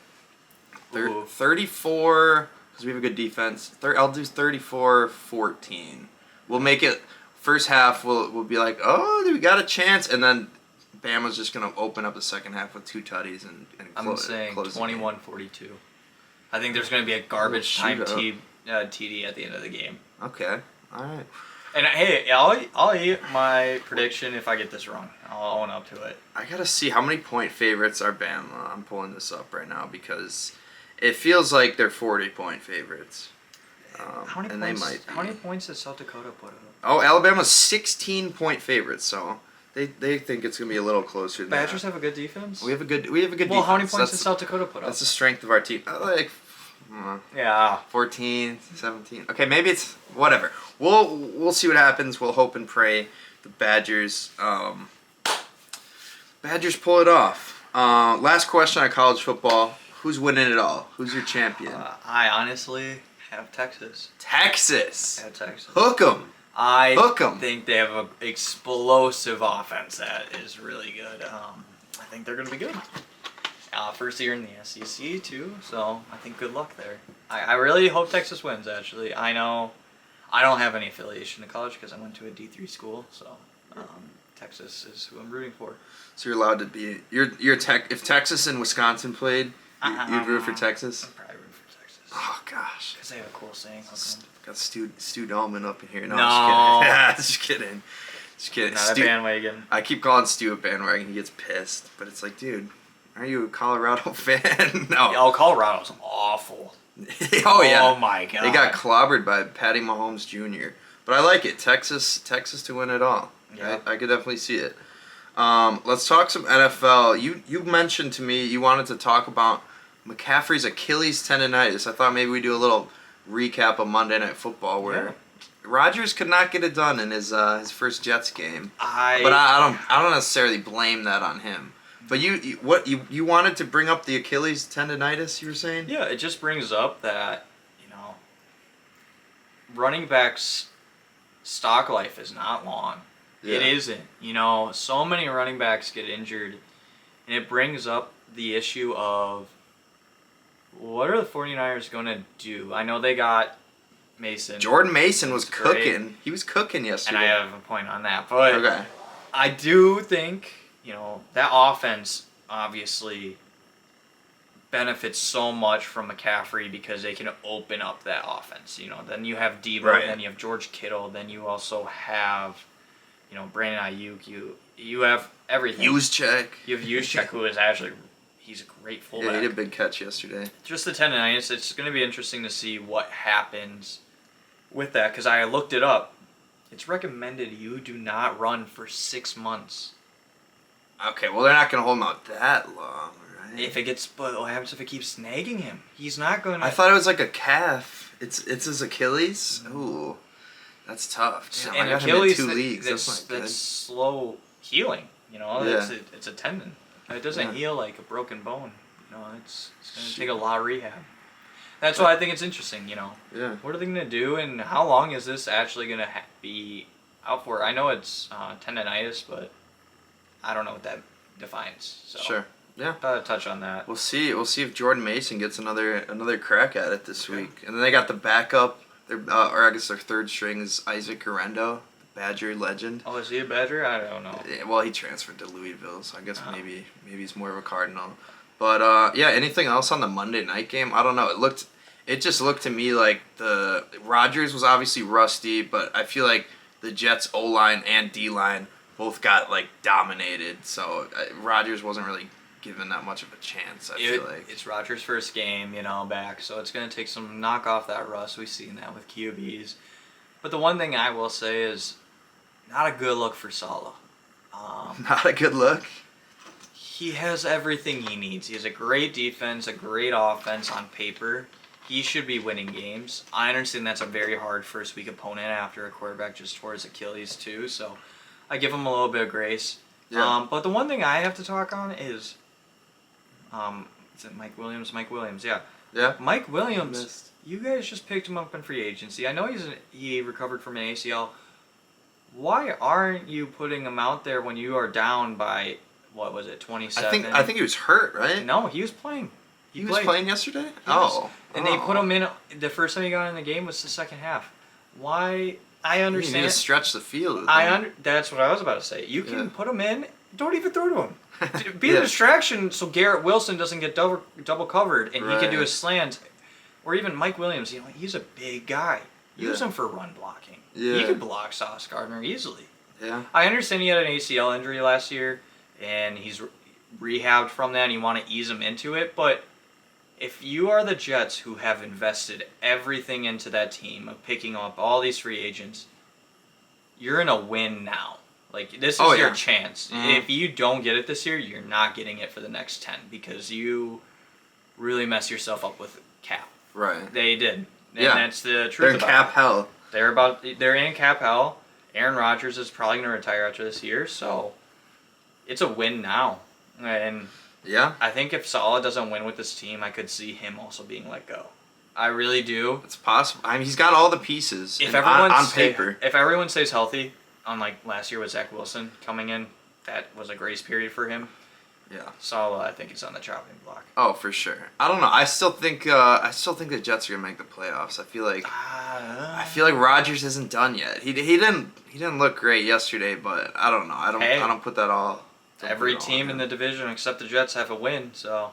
34, because we have a good defense. I'll do 34-14. We'll make it. First half, we'll be like, we got a chance, and then Bama's just gonna open up the second half with 2 tutties and I'm saying 21-42. I think there's gonna be a garbage time TD at the end of the game. Okay. All right. And hey, I'll eat my prediction if I get this wrong. I'll own up to it. I gotta see how many point favorites are Bama. I'm pulling this up right now because it feels like they're 40-point favorites. How many points did South Dakota put up? Oh, Alabama's 16-point favorites, so they think it's gonna be a little closer than Badgers that. have a good defense. We have a good defense. Well, how many points did South Dakota put up? That's the strength of our team. 14, 17. Okay, maybe it's whatever. We'll see what happens. We'll hope and pray the Badgers pull it off. Last question on college football: who's winning it all? Who's your champion? I honestly Have Texas. Texas. Have Texas. Hook 'em. I Hook 'em. think they have an explosive offense that is really good. I think they're going to be good. First year in the SEC too, so I think good luck there. I really hope Texas wins. Actually, I know I don't have any affiliation to college because I went to a D3 school, so Texas is who I'm rooting for. So you're allowed to be. If Texas and Wisconsin played, you'd root for Texas. I'd probably root for Texas. Oh gosh. Because they have a cool saying. Got Stu Dahlman up in here. No, No. I'm just kidding. Just kidding. Not a bandwagon. I keep calling Stu a bandwagon. He gets pissed, but it's like, dude, are you a Colorado fan? No. Oh, Colorado's awful. Oh yeah. Oh my god. They got clobbered by Patty Mahomes Jr. But I like it. Texas to win it all. Yeah. I could definitely see it. Let's talk some NFL. You mentioned to me you wanted to talk about McCaffrey's Achilles tendonitis. I thought maybe we do a little recap of Monday Night Football where Rodgers could not get it done in his first Jets game. But I don't necessarily blame that on him. But you wanted to bring up the Achilles tendonitis, you were saying? Yeah, it just brings up that, running backs' stock life is not long. Yeah. It isn't. So many running backs get injured, and it brings up the issue of what are the 49ers going to do? I know they got Mason. Jordan Mason was Great. cooking. He was cooking yesterday. And I have a point on that. But Okay. I do think, that offense obviously benefits so much from McCaffrey because they can open up that offense. Then you have Debo, Right. then you have George Kittle, then you also have, Brandon Ayuk. You have everything. Juszczyk. You have Juszczyk, who is actually, he's a great fullback. Yeah, he did a big catch yesterday. Just the tendonitis, it's going to be interesting to see what happens with that because I looked it up. It's recommended you do not run for 6 months. Okay, well they're not gonna hold him out that long, right? But what happens if it keeps snagging him? He's not going to. I thought it was like a calf. It's his Achilles. Ooh, that's tough. Damn, and I got Achilles, him in 2 leagues. That's not good. that's slow healing. Yeah. It's a tendon. It doesn't Yeah. heal like a broken bone. It's going to take a lot of rehab. That's why I think it's interesting. Yeah. What are they going to do, and how long is this actually going to be out for? I know it's tendonitis, but I don't know what that defines. So Sure. Yeah. Thought I'd touch on that. We'll see. We'll see if Jordan Mason gets another crack at it this week. And then they got the backup. Their third string is Isaac Guerrero, the Badger legend. Oh, is he a Badger? I don't know. Yeah, well, he transferred to Louisville, so I guess maybe he's more of a Cardinal. But anything else on the Monday night game? I don't know. It just looked to me like the Rodgers was obviously rusty, but I feel like the Jets O-line and D-line both got dominated. So Rodgers wasn't really given that much of a chance. I feel like it's Rodgers' first game, back, so it's going to take some knock off that rust. We've seen that with QBs. But the one thing I will say is not a good look for Saleh. not a good look. He has everything he needs. He has a great defense, a great offense on paper. He should be winning games. I understand that's a very hard first week opponent after a quarterback just tore his Achilles too, so I give him a little bit of grace. Yeah. But the one thing I have to talk on is, is it Mike Williams? Mike Williams, yeah. Yeah. Mike Williams, you guys just picked him up in free agency. I know he recovered from an ACL. Why aren't you putting him out there when you are down by, what was it, 27? I think he was hurt, right? No, he was playing. He was playing yesterday? They put him in, the first time he got in the game was the second half. Why? I You understand. need to stretch the field. That's what I was about to say. You can put him in, don't even throw to him. Be Yeah. a distraction so Garrett Wilson doesn't get double covered and he can do Right. his slant. Or even Mike Williams, he's a big guy. Use Yeah. him for run blocking. Yeah. He could block Sauce Gardner easily. Yeah. I understand he had an ACL injury last year and he's rehabbed from that and you want to ease him into it, but if you are the Jets who have invested everything into that team of picking up all these free agents, you're in a win now. This is your chance. Mm-hmm. If you don't get it this year, you're not getting it for the next 10 because you really mess yourself up with cap. Right. They did. And Yeah. that's the truth They're in about cap it. hell. They're in cap hell. Aaron Rodgers is probably going to retire after this year, so it's a win now. And Yeah. I think if Saleh doesn't win with this team, I could see him also being let go. I really do. It's possible. I mean, he's got all the pieces If and everyone on paper. if everyone stays healthy, unlike last year with Zach Wilson coming in, that was a grace period for him. Yeah. So I think he's on the chopping block. Oh, for sure. I don't know. I still think the Jets are gonna make the playoffs. I feel like Rodgers isn't done yet. He didn't look great yesterday, but I don't know. I don't put that all. Every team in the division except the Jets have a win, so.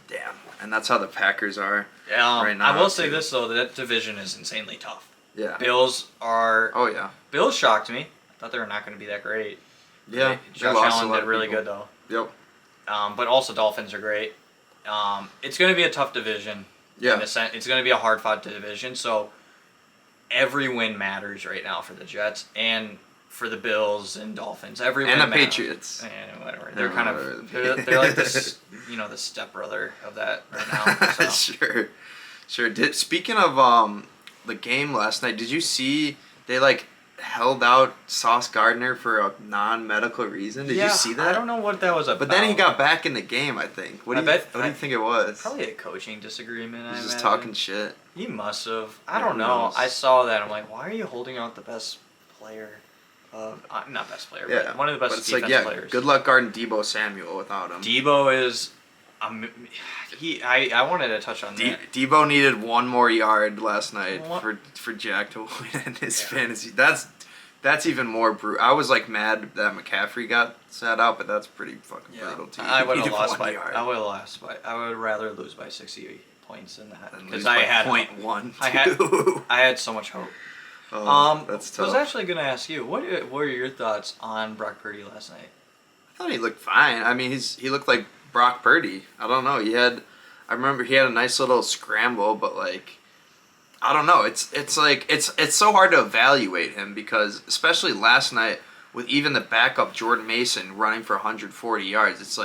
Damn. And that's how the Packers are. Right now, I will say too. this though, that division is insanely tough. Yeah. Bills are. Oh yeah. Bills shocked me. I thought they were not going to be that great. Yeah. Josh Allen did really good though. Yep. But also Dolphins are great. It's going to be a tough division. Yeah. It's going to be a hard-fought division. So every win matters right now for the Jets and for the Bills and Dolphins. Every win and the matters. Patriots. And whatever. They're kind of they're like this, the stepbrother of that right now. So. Sure. Speaking of the game last night, did you see they held out Sauce Gardner for a non-medical reason? Did you see that? I don't know what that was about. But then he got back in the game, I think. What do you think it was? Probably a coaching disagreement. He's I just imagine. talking shit. He must have. I don't Who know. knows? I saw that. I'm like, why are you holding out the best player? Not best player, but one of the best defensive players. Good luck guarding Deebo Samuel without him. Deebo is. I wanted to touch on that. Deebo needed one more yard last night for Jack to win in his fantasy. That's even more brutal. I was mad that McCaffrey got sat out, but that's pretty fucking brutal too. I would have lost by. Yard. I would have lost by. I would rather lose by 60 points than that because I had 0.1. I had so much hope. That's tough. I was actually going to ask you, what were your thoughts on Brock Purdy last night? I thought he looked fine. I mean, he looked like Brock Purdy. I don't know. I remember he had a nice little scramble, but I don't know. It's so hard to evaluate him because especially last night with even the backup Jordan Mason running for 140 yards, it's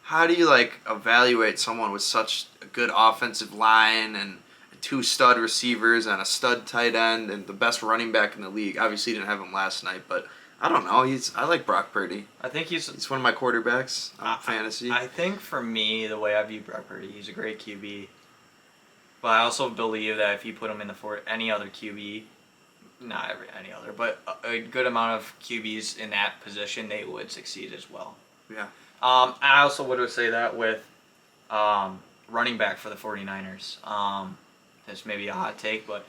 how do you evaluate someone with such a good offensive line and 2 stud receivers and a stud tight end and the best running back in the league? Obviously, he didn't have him last night, but I don't know. I like Brock Purdy. I think he's one of my quarterbacks on fantasy. I think for me, the way I view Brock Purdy, he's a great QB. But I also believe that if you put him in any other QB, not any other, but a good amount of QBs in that position, they would succeed as well. Yeah. I also would say that with running back for the 49ers. This may be a hot take, but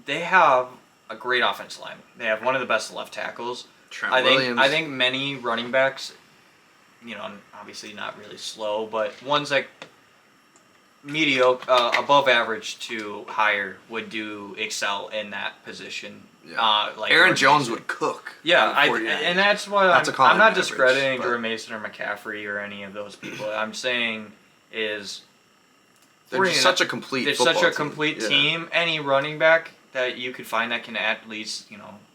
they have a great offensive line. They have one of the best left tackles. Trent Williams. I think many running backs, obviously not really slow, but ones mediocre, above average to higher would excel in that position. Yeah. Aaron Jones would cook. Yeah, and that's what I'm not discrediting but... Jordan Mason or McCaffrey or any of those people. I'm saying is they're just such a complete. They're such a complete team. Any running back that you could find that can at least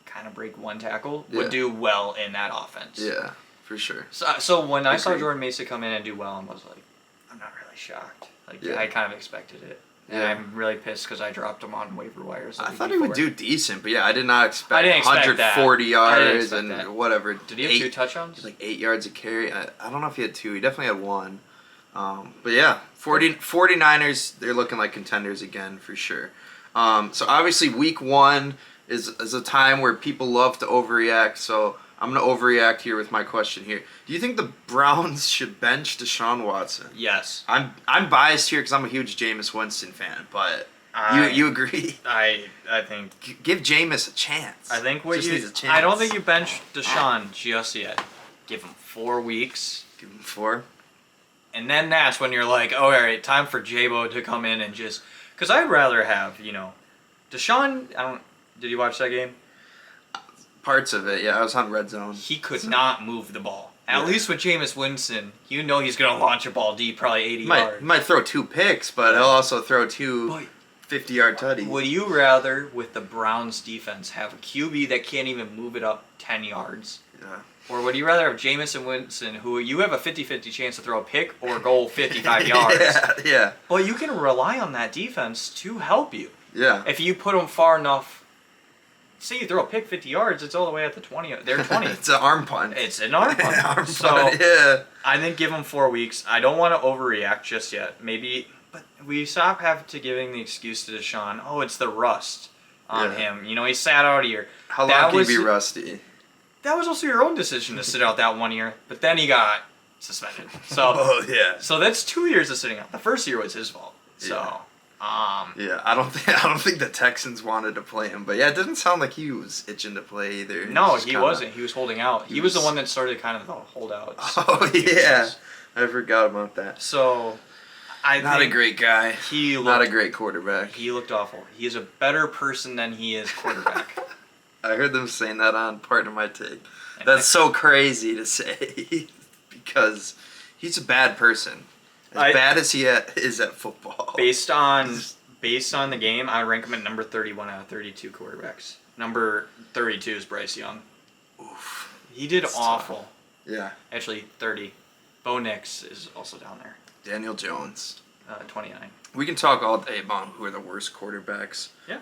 kind of break one tackle would do well in that offense. Yeah, for sure. So when I saw Jordan Mason come in and do well, I was like, I'm not really shocked. I kind of expected it. And I'm really pissed because I dropped him on waiver wires. I thought he would do decent, but I did not expect. I didn't expect 140 that. yards and whatever. Did he have 2 touchdowns? 8 yards a carry. I don't know if he had 2. He definitely had 1. But yeah, 49ers, they're looking like contenders again for sure. So obviously week 1 is a time where people love to overreact. So I'm going to overreact here with my question here. Do you think the Browns should bench Deshaun Watson? Yes. I'm biased here because I'm a huge Jameis Winston fan, but you agree? I think give Jameis a chance. I think needs a chance. I don't think you bench Deshaun just yet. Give him 4 weeks. Give him 4. And then that's when you're like, oh, all right, time for J-Bo to come in and just... Because I'd rather have, Deshaun... Did you watch that game? Parts of it, yeah. I was on Red Zone. He could not move the ball. At least with Jameis Winston, he's going to launch a ball deep, probably 80 yards. He might throw 2 picks, but he'll also throw 2 50-yard tutties. Would you rather, with the Browns defense, have a QB that can't even move it up 10 yards? Yeah. Or would you rather have Jameis and Winston, who you have a 50-50 chance to throw a pick or goal 55 yards? Yeah. But you can rely on that defense to help you. Yeah. If you put them far enough, say you throw a pick 50 yards, it's all the way at the 20. They're 20. It's an arm punt. It's an arm punt. Yeah. I think give them 4 weeks. I don't want to overreact just yet. Maybe But we stop having to giving the excuse to Deshaun. Oh, it's the rust on him. You know, he sat out a year. How long can he be rusty? That was also your own decision to sit out that 1 year. But then he got suspended. So So that's 2 years of sitting out. The first year was his fault. So. I don't think the Texans wanted to play him, but it didn't sound like he was itching to play either. No, he wasn't. He was holding out. He was the one that started kind of the holdouts. Oh yeah, I forgot about that. So, not a great guy. Not a great quarterback. He looked awful. He is a better person than he is quarterback. I heard them saying that on Part of My Take. That's so crazy to say because he's a bad person. As bad as he is at football. Based on the game, I rank him at number 31 out of 32 quarterbacks. Number 32 is Bryce Young. Oof. He did awful. Tough. Yeah. Actually, 30. Bo Nix is also down there. Daniel Jones. 29. We can talk all day about who are the worst quarterbacks. Yeah.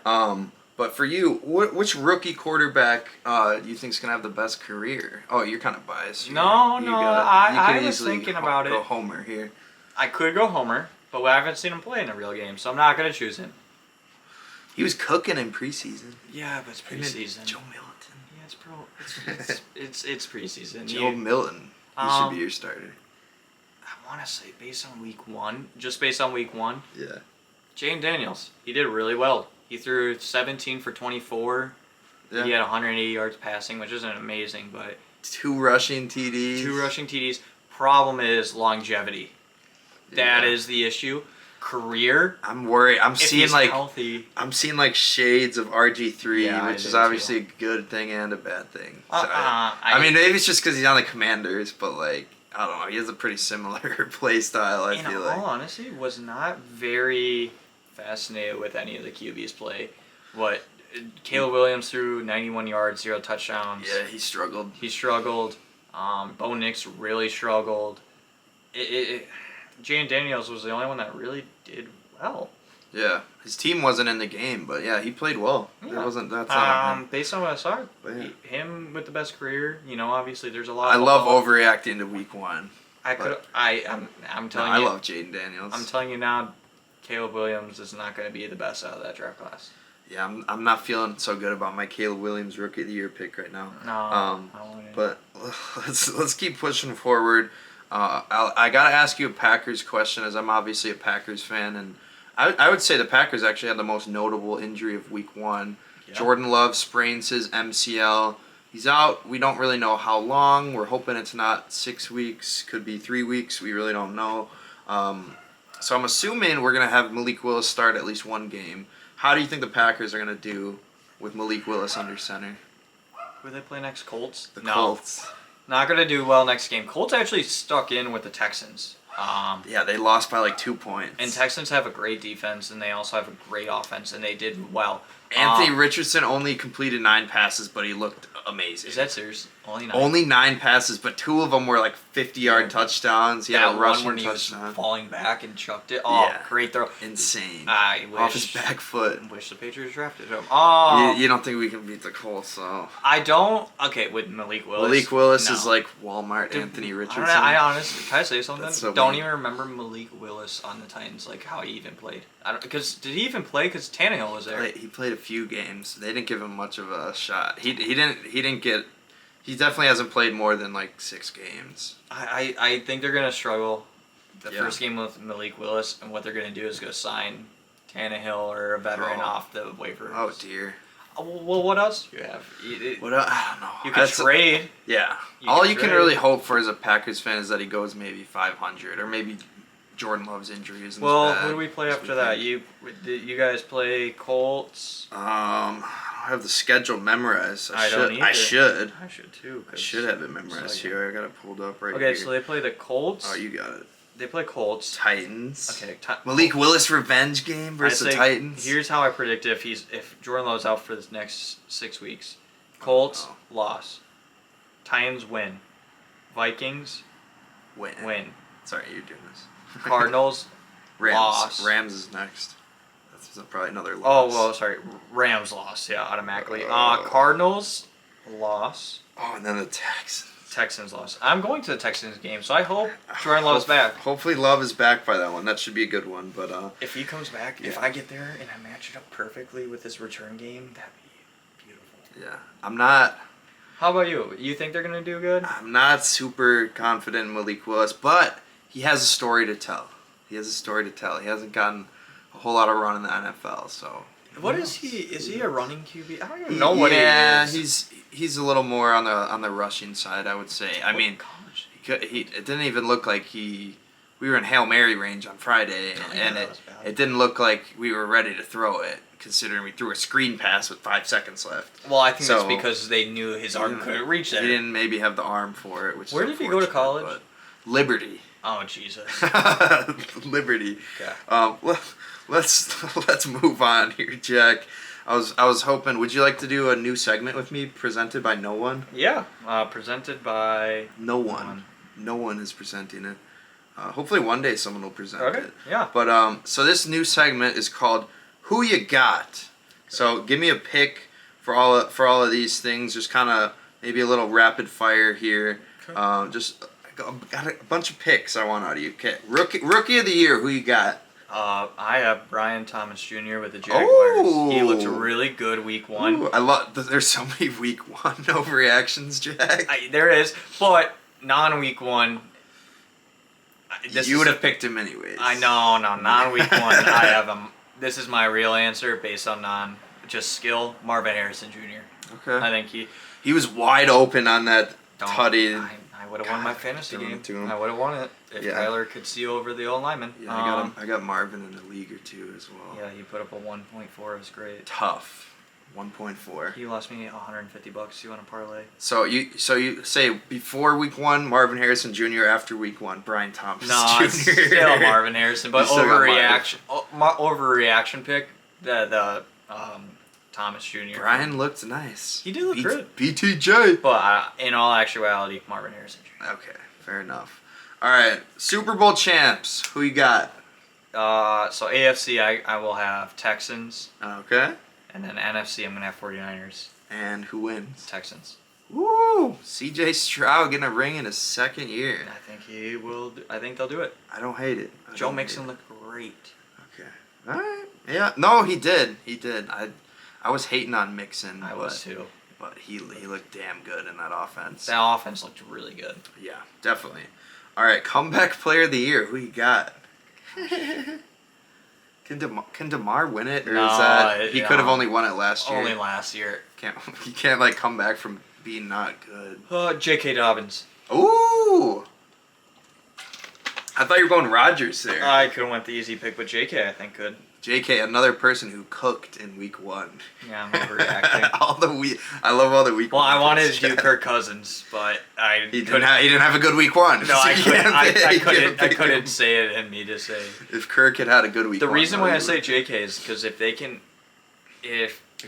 But for you, which rookie quarterback do you think is going to have the best career? Oh, you're kind of biased. I was thinking about it. Go Homer here. I could go Homer, but I haven't seen him play in a real game, so I'm not going to choose him. He was cooking in preseason. Yeah, but it's preseason. Joe Milton. Yeah, it's preseason. Joe Milton. He should be your starter. I want to say based on week one, Yeah. Jaden Daniels. He did really well. He threw 17 for 24. Yeah. He had 180 yards passing, which isn't amazing, but 2 rushing TDs. Problem is longevity. That is the issue. Career. I'm worried. I'm seeing healthy. I'm seeing like shades of RG3, Yeah, which is obviously a good thing and a bad thing. So I mean, maybe it's just because he's on the Commanders, but like I don't know. He has a pretty similar play style. I feel like. In all honesty, was not very fascinated with any of the QB's play. Caleb Williams threw 91 yards, 0 touchdowns. Yeah, he struggled. Bo Nix really struggled. Jaden Daniels was the only one that really did well. Yeah, his team wasn't in the game, but yeah, he played well. Yeah. That's based on what I saw, him with the best career. You know, obviously there's a lot. I love overreacting to week one. I'm telling you. I love Jaden Daniels. I'm telling you now, Caleb Williams is not going to be the best out of that draft class. Yeah, I'm not feeling so good about my Caleb Williams Rookie of the Year pick right now. No, I wouldn't. But let's keep pushing forward. I gotta ask you a Packers question, as I'm obviously a Packers fan, and I would say the Packers actually had the most notable injury of Week 1. Yeah. Jordan Love sprains his MCL. He's out. We don't really know how long. We're hoping it's not 6 weeks. Could be 3 weeks. We really don't know. So I'm assuming we're gonna have Malik Willis start at least one game. How do you think the Packers are gonna do with Malik Willis under center? Who do they play next? Colts? The Colts. Not going to do well next game. Colts actually stuck in with the Texans. Yeah, they lost by like 2 points. And Texans have a great defense, and they also have a great offense, and they did well. Anthony Richardson only completed 9 passes, but he looked amazing. Is that serious? Only 9? Only 9 passes, but 2 of them were like 50-yard touchdowns. He had a rushing one when touchdown. He was falling back and chucked it. Oh, yeah. Great throw. Insane. I wish, off his back foot. Wish the Patriots drafted him. You don't think we can beat the Colts, so. I don't. Okay, with Malik Willis. Malik Willis is like Walmart Anthony Richardson. I honestly, can I say something? So don't even remember Malik Willis on the Titans, like how he even played. Did he even play? Because Tannehill was there. He played a few games. They didn't give him much of a shot. He didn't get. He definitely hasn't played more than like 6 games. I think they're gonna struggle the first game with Malik Willis, and what they're gonna do is go sign Tannehill or a veteran off the waiver. Oh dear. Well, what else do you have? What else? I don't know. You can trade. All you can really hope for as a Packers fan is that he goes maybe 500, or maybe Jordan Love's injury isn't as bad. Who do we play after that? You guys play Colts? I have the schedule memorized. I should. I should too. I should have it memorized here. I got it pulled up right here. Okay, so they play the Colts. Oh, you got it. They play Colts. Titans. Okay. Malik Willis revenge game versus the Titans. Here's how I predict if Jordan Love's out for the next 6 weeks. Colts loss. Titans win. Vikings win. Sorry, you're doing this. Cardinals loss. Rams is next. That's probably another loss. Oh well, sorry. Rams loss. Yeah, automatically. Cardinals loss. Oh, and then the Texans. Texans lost. I'm going to the Texans game, so I hope Jordan Love's back. Hopefully Love is back by that one. That should be a good one. But If he comes back, if I get there and I match it up perfectly with his return game, that'd be beautiful. yeah, I'm not How about you? You think they're going to do good? super confident in Malik Willis, but he has a story to tell. He hasn't gotten a whole lot of run in the NFL, so. What is he? Is he a running QB? I don't even know what he is. He's a little more on the rushing side, I would say. I mean, College. it didn't even look like we were in Hail Mary range on Friday, and that was bad. it didn't look like we were ready to throw it, considering we threw a screen pass with 5 seconds left. Well, I think that's So- because they knew his arm couldn't reach He there. didn't maybe have the arm for it, which Where is did he go to unfortunate, college? but Liberty. Oh, Jesus. Liberty. Okay. Let's move on here, Jack. I was hoping. Would you like to do a new segment with me, presented by no one? Yeah. Presented by... No one. No one is presenting it. Hopefully one day someone will present Okay, it. yeah. But so this new segment is called "Who You Got." So give me a pick for all of these things. Just kind of maybe a little rapid fire here. Okay. Just got a bunch of picks I want out of you. Okay, rookie of the year. Who you got? I have Brian Thomas Jr. with the Jaguars. Oh. He looked really good week one. Ooh, I love. There's so many week one overreactions, Jack. There is, but non-week one. You would have picked him anyways. I know, no, non-week one. I have him. This is my real answer based on just skill. Marvin Harrison Jr. Okay. I think He was wide open on that tutty. I would have won my fantasy throwing game. it to him. I would have won it if Yeah. Tyler could see over the old lineman. Yeah, I got Marvin in the league or two as well. Yeah, he put up a 1.4. It was great. Tough. 1.4. He lost me $150 too on a parlay. So you say before week one, Marvin Harrison Jr. After week one, Brian Thomas No, Jr. it's still Marvin Harrison, but You still got overreaction. Overreaction pick. The Thomas Jr. Brian looked nice. He did look good. BTJ. But in all actuality, Marvin Harrison Jr. Okay, fair enough. All right, Super Bowl champs. Who you got? So AFC, I will have Texans, Okay. and then NFC, I'm going to have 49ers. And who wins? Texans. Woo! CJ Stroud getting a ring in his second year. I think he will. I think they'll do it. I don't hate it. Joe Mixon looked great. Okay. All right. Yeah. No, he did. He did. I was hating on Mixon. I was too. But he looked damn good in that offense. That offense looked really good. Yeah, definitely. All right, comeback player of the year. Who you got? Can DeMar win it, or No, is that he yeah. could have only won it last year? Only last year. He can't like come back from being not good. J.K. Dobbins. Ooh. I thought you were going Rodgers there. I could have went the easy pick, but J.K. I think could. JK, another person who cooked in week one. Yeah, I'm overreacting. I love all the week. Well, I one wanted picks, to do Jack. Kirk Cousins, but He didn't have a good week one. No, I So you couldn't. can't I pick couldn't him. say it in me to say. If Kirk had had a good week. The one, reason why I you say would- J.K. is because if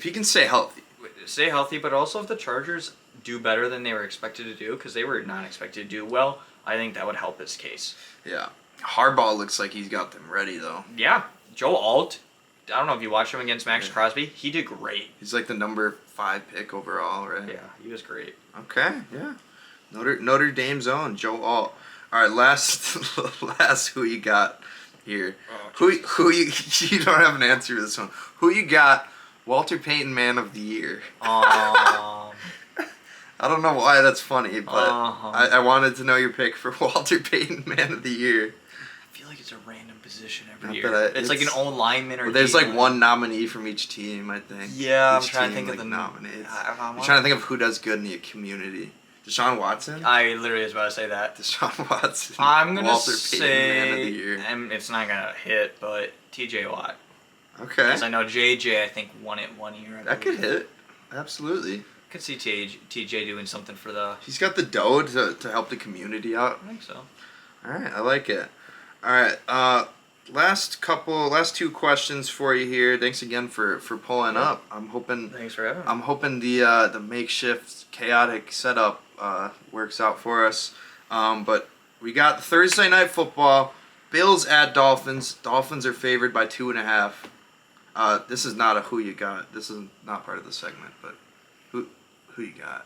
he can stay healthy. stay healthy, but also if the Chargers do better than they were expected to do, because they were not expected to do well, I think that would help his case. Yeah. Harbaugh looks like he's got them ready though. Yeah, Joe Alt. I don't know if you watched him against Max Yeah. Crosby. He did great. He's like the number 5 pick overall, right? Yeah, he was great. Okay, yeah. Notre Dame's own Joe Alt. All right, last who you got here? Who you don't have an answer to this one. Who you got? Walter Payton Man of the Year. Um, I don't know why that's funny, but Uh-huh. I wanted to know your pick for Walter Payton Man of the Year. I feel like it's a random position every Not year. that It's like an old lineman or. Well, there's like D-line. one nominee from each team, I think. Yeah, I'm Each trying to team, think of the nominates. I'm I'm trying to think of who does good in the community. Deshaun Watson. I literally was about to say that. Deshaun Watson. I'm gonna Walter say, Payton Man of the Year. and it's not gonna hit, but T.J. Watt. Okay. Because I know J.J. I think won it 1 year. That could hit. Absolutely. Could see T.J. doing something for the. He's got the dough to help the community out. I think so. All right, I like it. All right, last two questions for you here. Thanks again for pulling up. I'm hoping Thanks for having me. the makeshift chaotic setup works out for us. But we got Thursday night football. Bills at Dolphins. Dolphins are favored by 2.5. This is not a who you got. This is not part of the segment, but Who you got?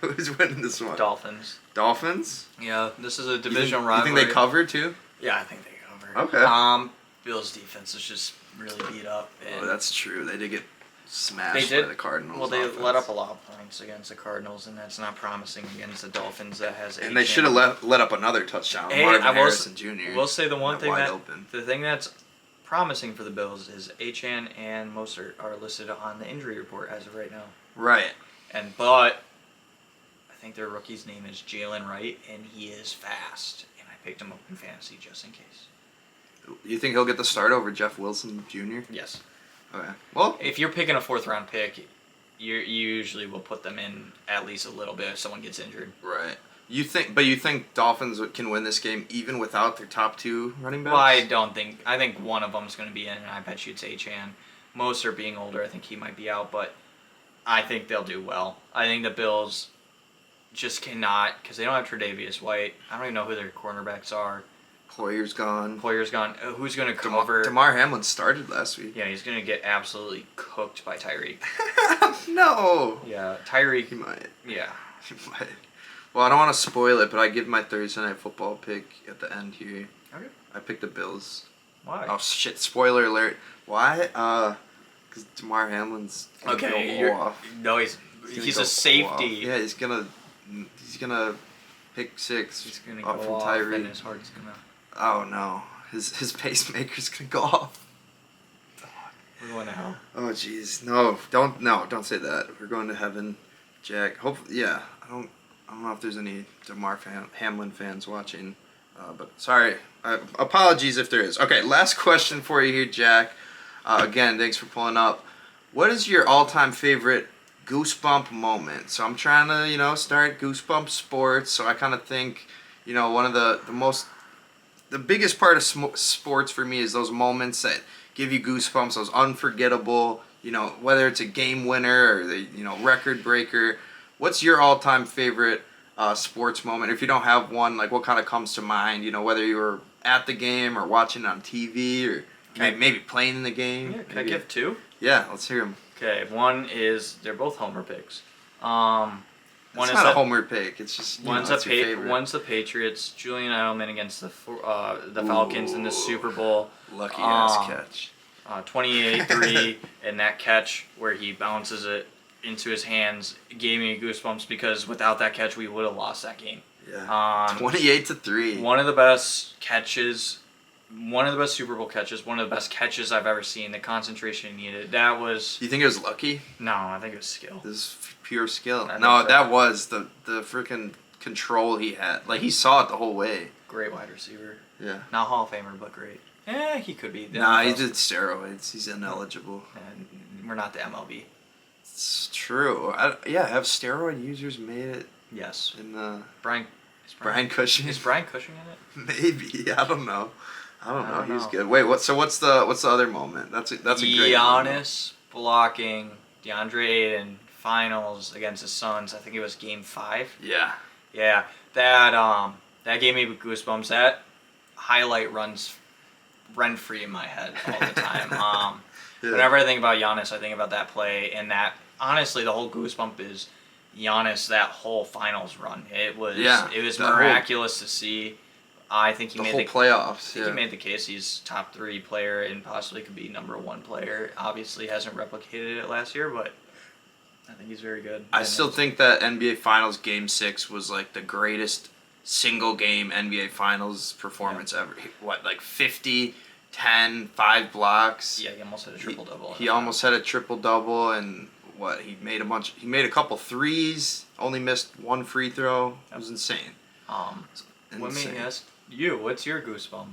Who's winning this one? Dolphins. Dolphins? Yeah, this is a You think, divisional you rivalry. think they cover too? Yeah, I think they cover. Okay. Bills defense is just really beat up. And Oh, that's true. They did get smashed they did. by the Cardinals. Well, they offense. let up a lot of points against the Cardinals, and that's not promising against the Dolphins that has. And they should have let up another touchdown. Hey, Marvin I will Harrison Jr. We'll say the one thing wide that open. the thing that's promising for the Bills is Achane and Mostert are listed on the injury report as of right now. Right. But I think their rookie's name is Jalen Wright, and he is fast. And I picked him up in fantasy just in case. You think he'll get the start over Jeff Wilson Jr.? Yes. Okay. Well, If you're picking a 4th round pick, you usually will put them in at least a little bit if someone gets injured. right. You think Dolphins can win this game even without their top 2 running backs? Well, I don't think. I think one of them is going to be in, and I bet you it's Achane. Mostert being older, I think he might be out, but I think they'll do well. I think the Bills just cannot, because they don't have Tre'Davious White. I don't even know who their cornerbacks are. Hoyer's gone. Poyer's gone. Who's going to cover? DeMar Hamlin started last week. Yeah, he's going to get absolutely cooked by Tyreek. No. Yeah, Tyreek. He might. Yeah. He might. Well, I don't want to spoil it, but I give my Thursday Night Football pick at the end here. Okay. I picked the Bills. Why? Oh shit! Spoiler alert. Why? Because DeMar Hamlin's gonna Okay. go off. No, he's gonna a go safety. off. Yeah, he's gonna pick 6. He's going to up go from off, Tyree. and his heart's going to. Oh no, his pacemaker's gonna go off. We're going to hell. Oh jeez, don't say that. We're going to heaven, Jack. Hopefully, yeah. I don't know if there's any DeMar Hamlin fans watching, but sorry. Apologies if there is. Okay, last question for you here, Jack. Again, thanks for pulling up. What is your all-time favorite Goosebump moment? So I'm trying to, start Goosebump sports. So I kind of think, one of the biggest part of sports for me is those moments that give you goosebumps, those unforgettable, whether it's a game winner or the, record breaker. What's your all-time favorite sports moment? If you don't have one, like what kind of comes to mind? Whether you were at the game or watching it on TV or maybe playing in the game. Yeah, can I give 2? Yeah, let's hear them. Okay, one is they're both homer picks. One It's is not a that homer pick. It's just one's that's your favorite. one's the Patriots. Julian Edelman against the Falcons in the Super Bowl. Lucky ass catch. 28-3, and that catch where he bounces it into his hands gave me goosebumps because without that catch we would have lost that game. Yeah. 28-3. One of the best catches. One of the best Super Bowl catches, one of the best catches I've ever seen. The concentration he needed. That was... Do you think it was lucky? No, I think it was skill. This is pure skill. I No, think so. that was the freaking control he had. Like, he saw it the whole way. Great wide receiver. Yeah. Not Hall of Famer, but great. Yeah, he could be. Nah, he did steroids. He's ineligible. And we're not the MLB. It's true. Have steroid users made it Yes. in the... Brian Cushing? Is Brian Cushing in it? Maybe. I don't know. I don't He's know. good. Wait, what's the other moment? That's a great Giannis blocking DeAndre Ayton finals against the Suns. I think it was Game 5. Yeah. Yeah, that gave me goosebumps. That highlight runs rent-free in my head all the time. Yeah. Whenever I think about Giannis, I think about that play, and that honestly, the whole goosebump is Giannis. That whole finals run, it was that miraculous to see. I think he The made whole playoffs. I think he made the case he's top 3 player and possibly could be number 1 player. Obviously, hasn't replicated it last year, but I think he's very good. I still think that NBA Finals Game 6 was like the greatest single game NBA Finals performance ever. What, like 50, 10, 5 blocks? Yeah, he almost had a triple double. He almost had a triple double, and he made a couple threes, only missed 1 free throw. It was insane. Let me ask you, what's your goosebump?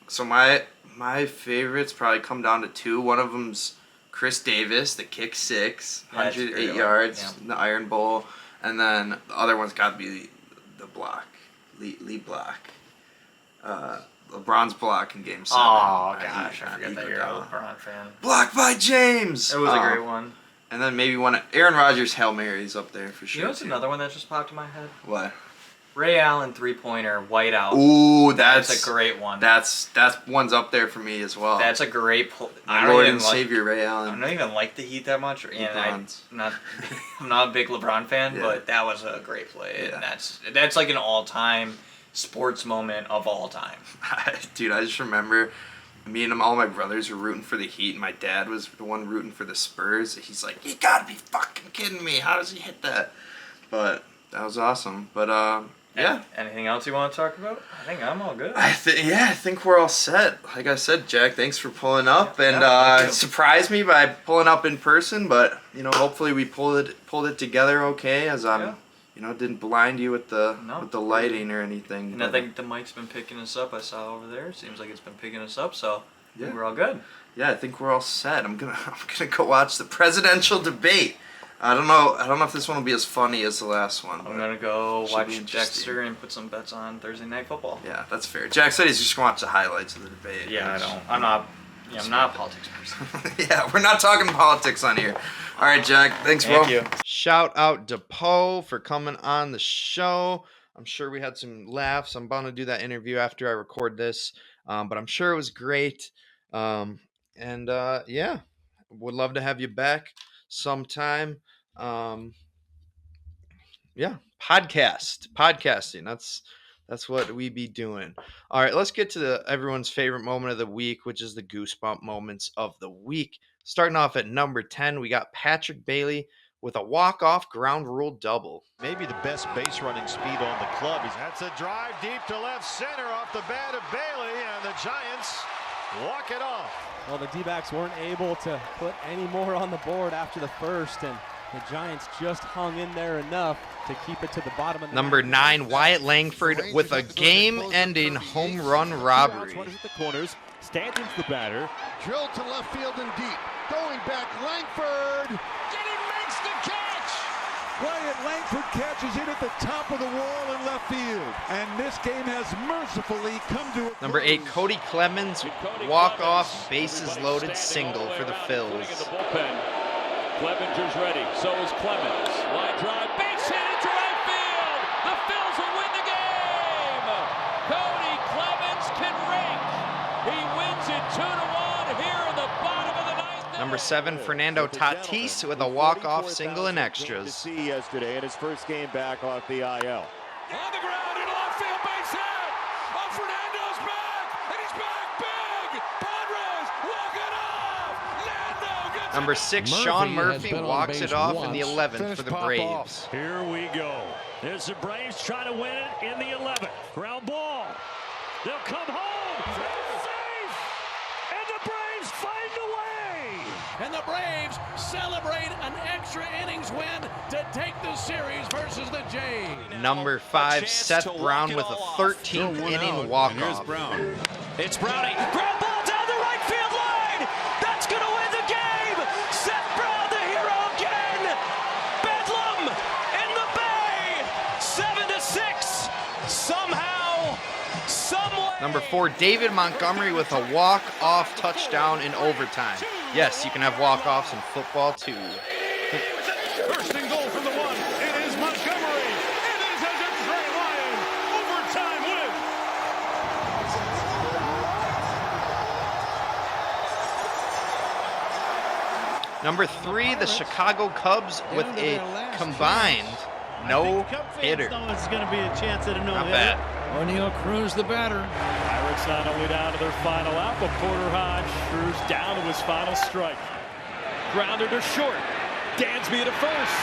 So my favorites probably come down to 2. One of them's Chris Davis, the kick 6, That's a 108 great yards one. in the Iron Bowl, and then the other one's got to be the block, Lee block, LeBron's block in Game 7. Oh gosh, I forget that you're a LeBron fan. Blocked by James. It was a great one. And then maybe one Aaron Rodgers Hail Mary's up there for sure. You know what's too. another one that just popped in my head? What? Ray Allen 3-pointer, whiteout. Ooh, That's a great one. That's one's up there for me as well. That's a great play. My Lord and Savior Ray Allen. I don't even like the Heat that much, and I'm not a big LeBron fan, Yeah. but that was a great play, Yeah. and that's like an all-time sports moment of all time. Dude, I just remember me and all my brothers were rooting for the Heat, and my dad was the one rooting for the Spurs. He's like, "You gotta be fucking kidding me! How does he hit that?" But that was awesome. But yeah. Anything else you want to talk about? I think I'm all good. I think we're all set. Like I said, Jack, thanks for pulling up and surprised me by pulling up in person. But hopefully we pulled it together okay, as I'm didn't blind you with the lighting or anything. And I think the mic's been picking us up. I saw over there. Seems like it's been picking us up. So I think we're all good. Yeah, I think we're all set. I'm gonna go watch the presidential debate. I don't know if this one will be as funny as the last one. I'm gonna go watch Dexter and put some bets on Thursday Night Football. Yeah, that's fair. Jack said he's just gonna watch the highlights of the debate. Yeah, I'm not a politics person. Yeah, we're not talking politics on here. All right, Jack. Thanks, bro. Thank you. Shout out DePeaux for coming on the show. I'm sure we had some laughs. I'm bound to do that interview after I record this, but I'm sure it was great. Yeah, would love to have you back sometime. Podcasting. That's what we be doing. All right, let's get to everyone's favorite moment of the week, which is the Goosebump moments of the week. Starting off at number 10, we got Patrick Bailey with a walk-off ground rule double. Maybe the best base running speed on the club. That's a drive deep to left center off the bat of Bailey, and the Giants walk it off. Well, the D-backs weren't able to put any more on the board after the first, and the Giants just hung in there enough to keep it to the bottom of the Number 9, Wyatt Langford with a game-ending home run robbery. The corners. Stanton's the batter. Drilled to left field and deep. Going back, Langford. And he makes the catch. Wyatt Langford catches it at the top of the wall in left field. And this game has mercifully come to a close. Number 8, Cody Clemens, walk-off, bases-loaded single for the Phils. Clevenger's ready, so is Clemens. Line drive, base hit to right field. The Phils will win the game. Cody Clemens can rake. He wins it 2-1 here in the bottom of the ninth. Number 7, Fernando Tatis with a walk-off single in extras. See yesterday in his first game back off the IL. On the ground in left field, base hit. Oh, Fernando's back, and he's back big. Padres walk it off. Nando gets Number 6, Sean Murphy walks it off in the 11th Finish for the pop Braves. off. Here we go. There's the Braves trying to win it in the 11th. Ground ball. They'll come home. Safe. And the Braves find a way. And the Braves celebrate an extra innings win to take the series versus the Jays. Number 5, Seth Brown with a 13th inning walk-off. Brown. It's Brownie. Ground ball down the right field line. That's going to win the game. Seth Brown, the hero again. Bedlam in the Bay. 7-6. Somehow, someway. Number 4, David Montgomery with a walk-off touchdown in overtime. Yes, you can have walk-offs in football too. First and goal from the one. It is Montgomery. It is a Detroit Lion overtime win. Number 3, the Chicago Cubs with a combined no-hitter. It's going to be a chance at a no-hitter. Not bad. O'Neill Cruz, the batter. Pirates not only down to their final out, but Porter Hodge screws down to his final strike. Grounder to short. Dansby to first.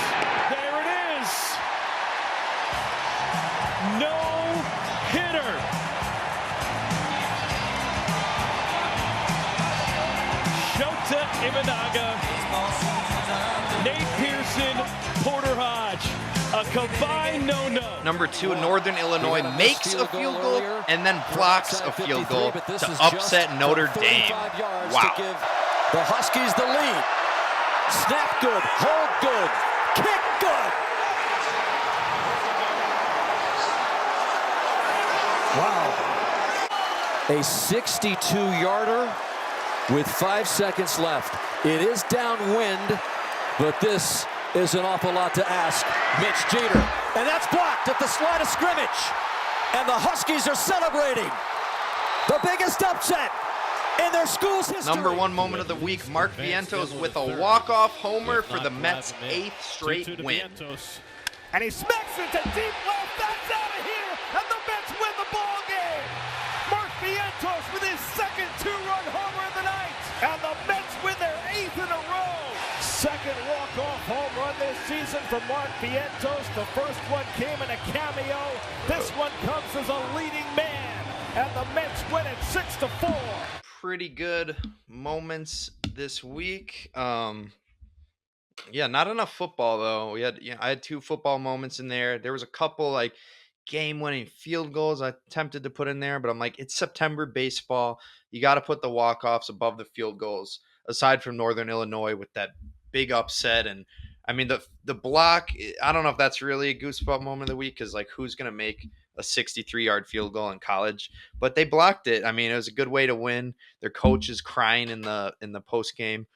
There it is. No hitter. Shota Imanaga. Nate Pearson. Porter Hodge. A combined no-no. Number 2, Northern Illinois makes a field goal and then blocks a field goal to upset Notre Dame. Wow. The Huskies the lead. Snap good, hold good, kick good. Wow. A 62-yarder with 5 seconds left. It is downwind, but this is an awful lot to ask. Mitch Jeter And that's blocked at the line of scrimmage. And the Huskies are celebrating the biggest upset in their school's history. Number one moment of the week, Mark Vientos with a walk-off homer for the Mets' 8th straight win. And he smacks it to deep left. That's out of here. And the Mets win the ball game. Mark Vientos with his second two-run homer of the night. And the Mets win their 8th in a row. Second walk-off home run this season for Mark Vientos. The first one came in a cameo. This one comes as a leading man. And the Mets win it 6-4. Pretty good moments this week. Yeah, not enough football though. I had 2 football moments in there. There was a couple like game-winning field goals I attempted to put in there, but I'm like, it's September baseball. You got to put the walk-offs above the field goals. Aside from Northern Illinois with that big upset, and I mean the block. I don't know if that's really a goosebump moment of the week because like who's gonna make a 63-yard field goal in college? But they blocked it. I mean, it was a good way to win. Their coach is crying in the post-game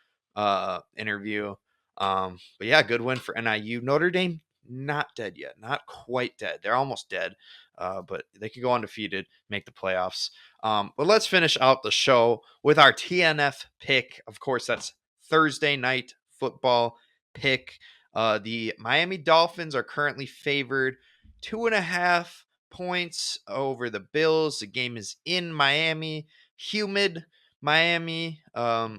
interview. But yeah, good win for NIU. Notre Dame not dead yet, not quite dead. They're almost dead, but they could go undefeated, make the playoffs. But let's finish out the show with our TNF pick. Of course, that's Thursday night football pick. The Miami Dolphins are currently favored 2.5 points over the Bills. The game is in Miami, humid Miami,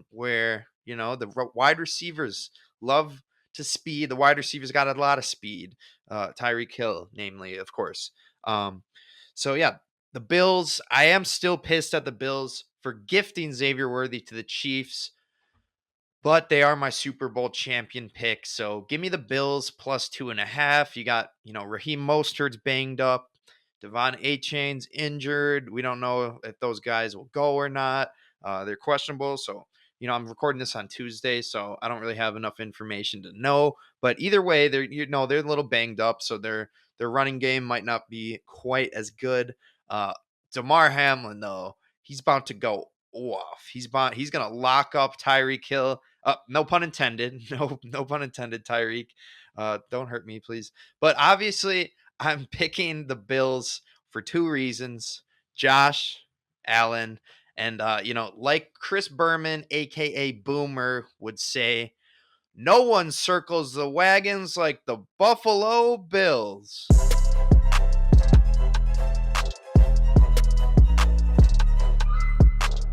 where the wide receivers love to speed. The wide receivers got a lot of speed. Tyreek Hill, namely, of course. So yeah, the Bills. I am still pissed at the Bills for gifting Xavier Worthy to the Chiefs, but they are my Super Bowl champion pick. So give me the Bills plus 2.5. You got, Raheem Mostert's banged up. Devon A-Chain's injured. We don't know if those guys will go or not. They're questionable. So, I'm recording this on Tuesday, so I don't really have enough information to know. But either way, they're a little banged up, so their running game might not be quite as good. Damar Hamlin, though, he's about to go off. He's gonna lock up Tyreek Hill. No pun intended. No pun intended, Tyreek. Don't hurt me, please. But obviously, I'm picking the Bills for 2 reasons. Josh Allen. And, like Chris Berman, a.k.a. Boomer, would say, no one circles the wagons like the Buffalo Bills.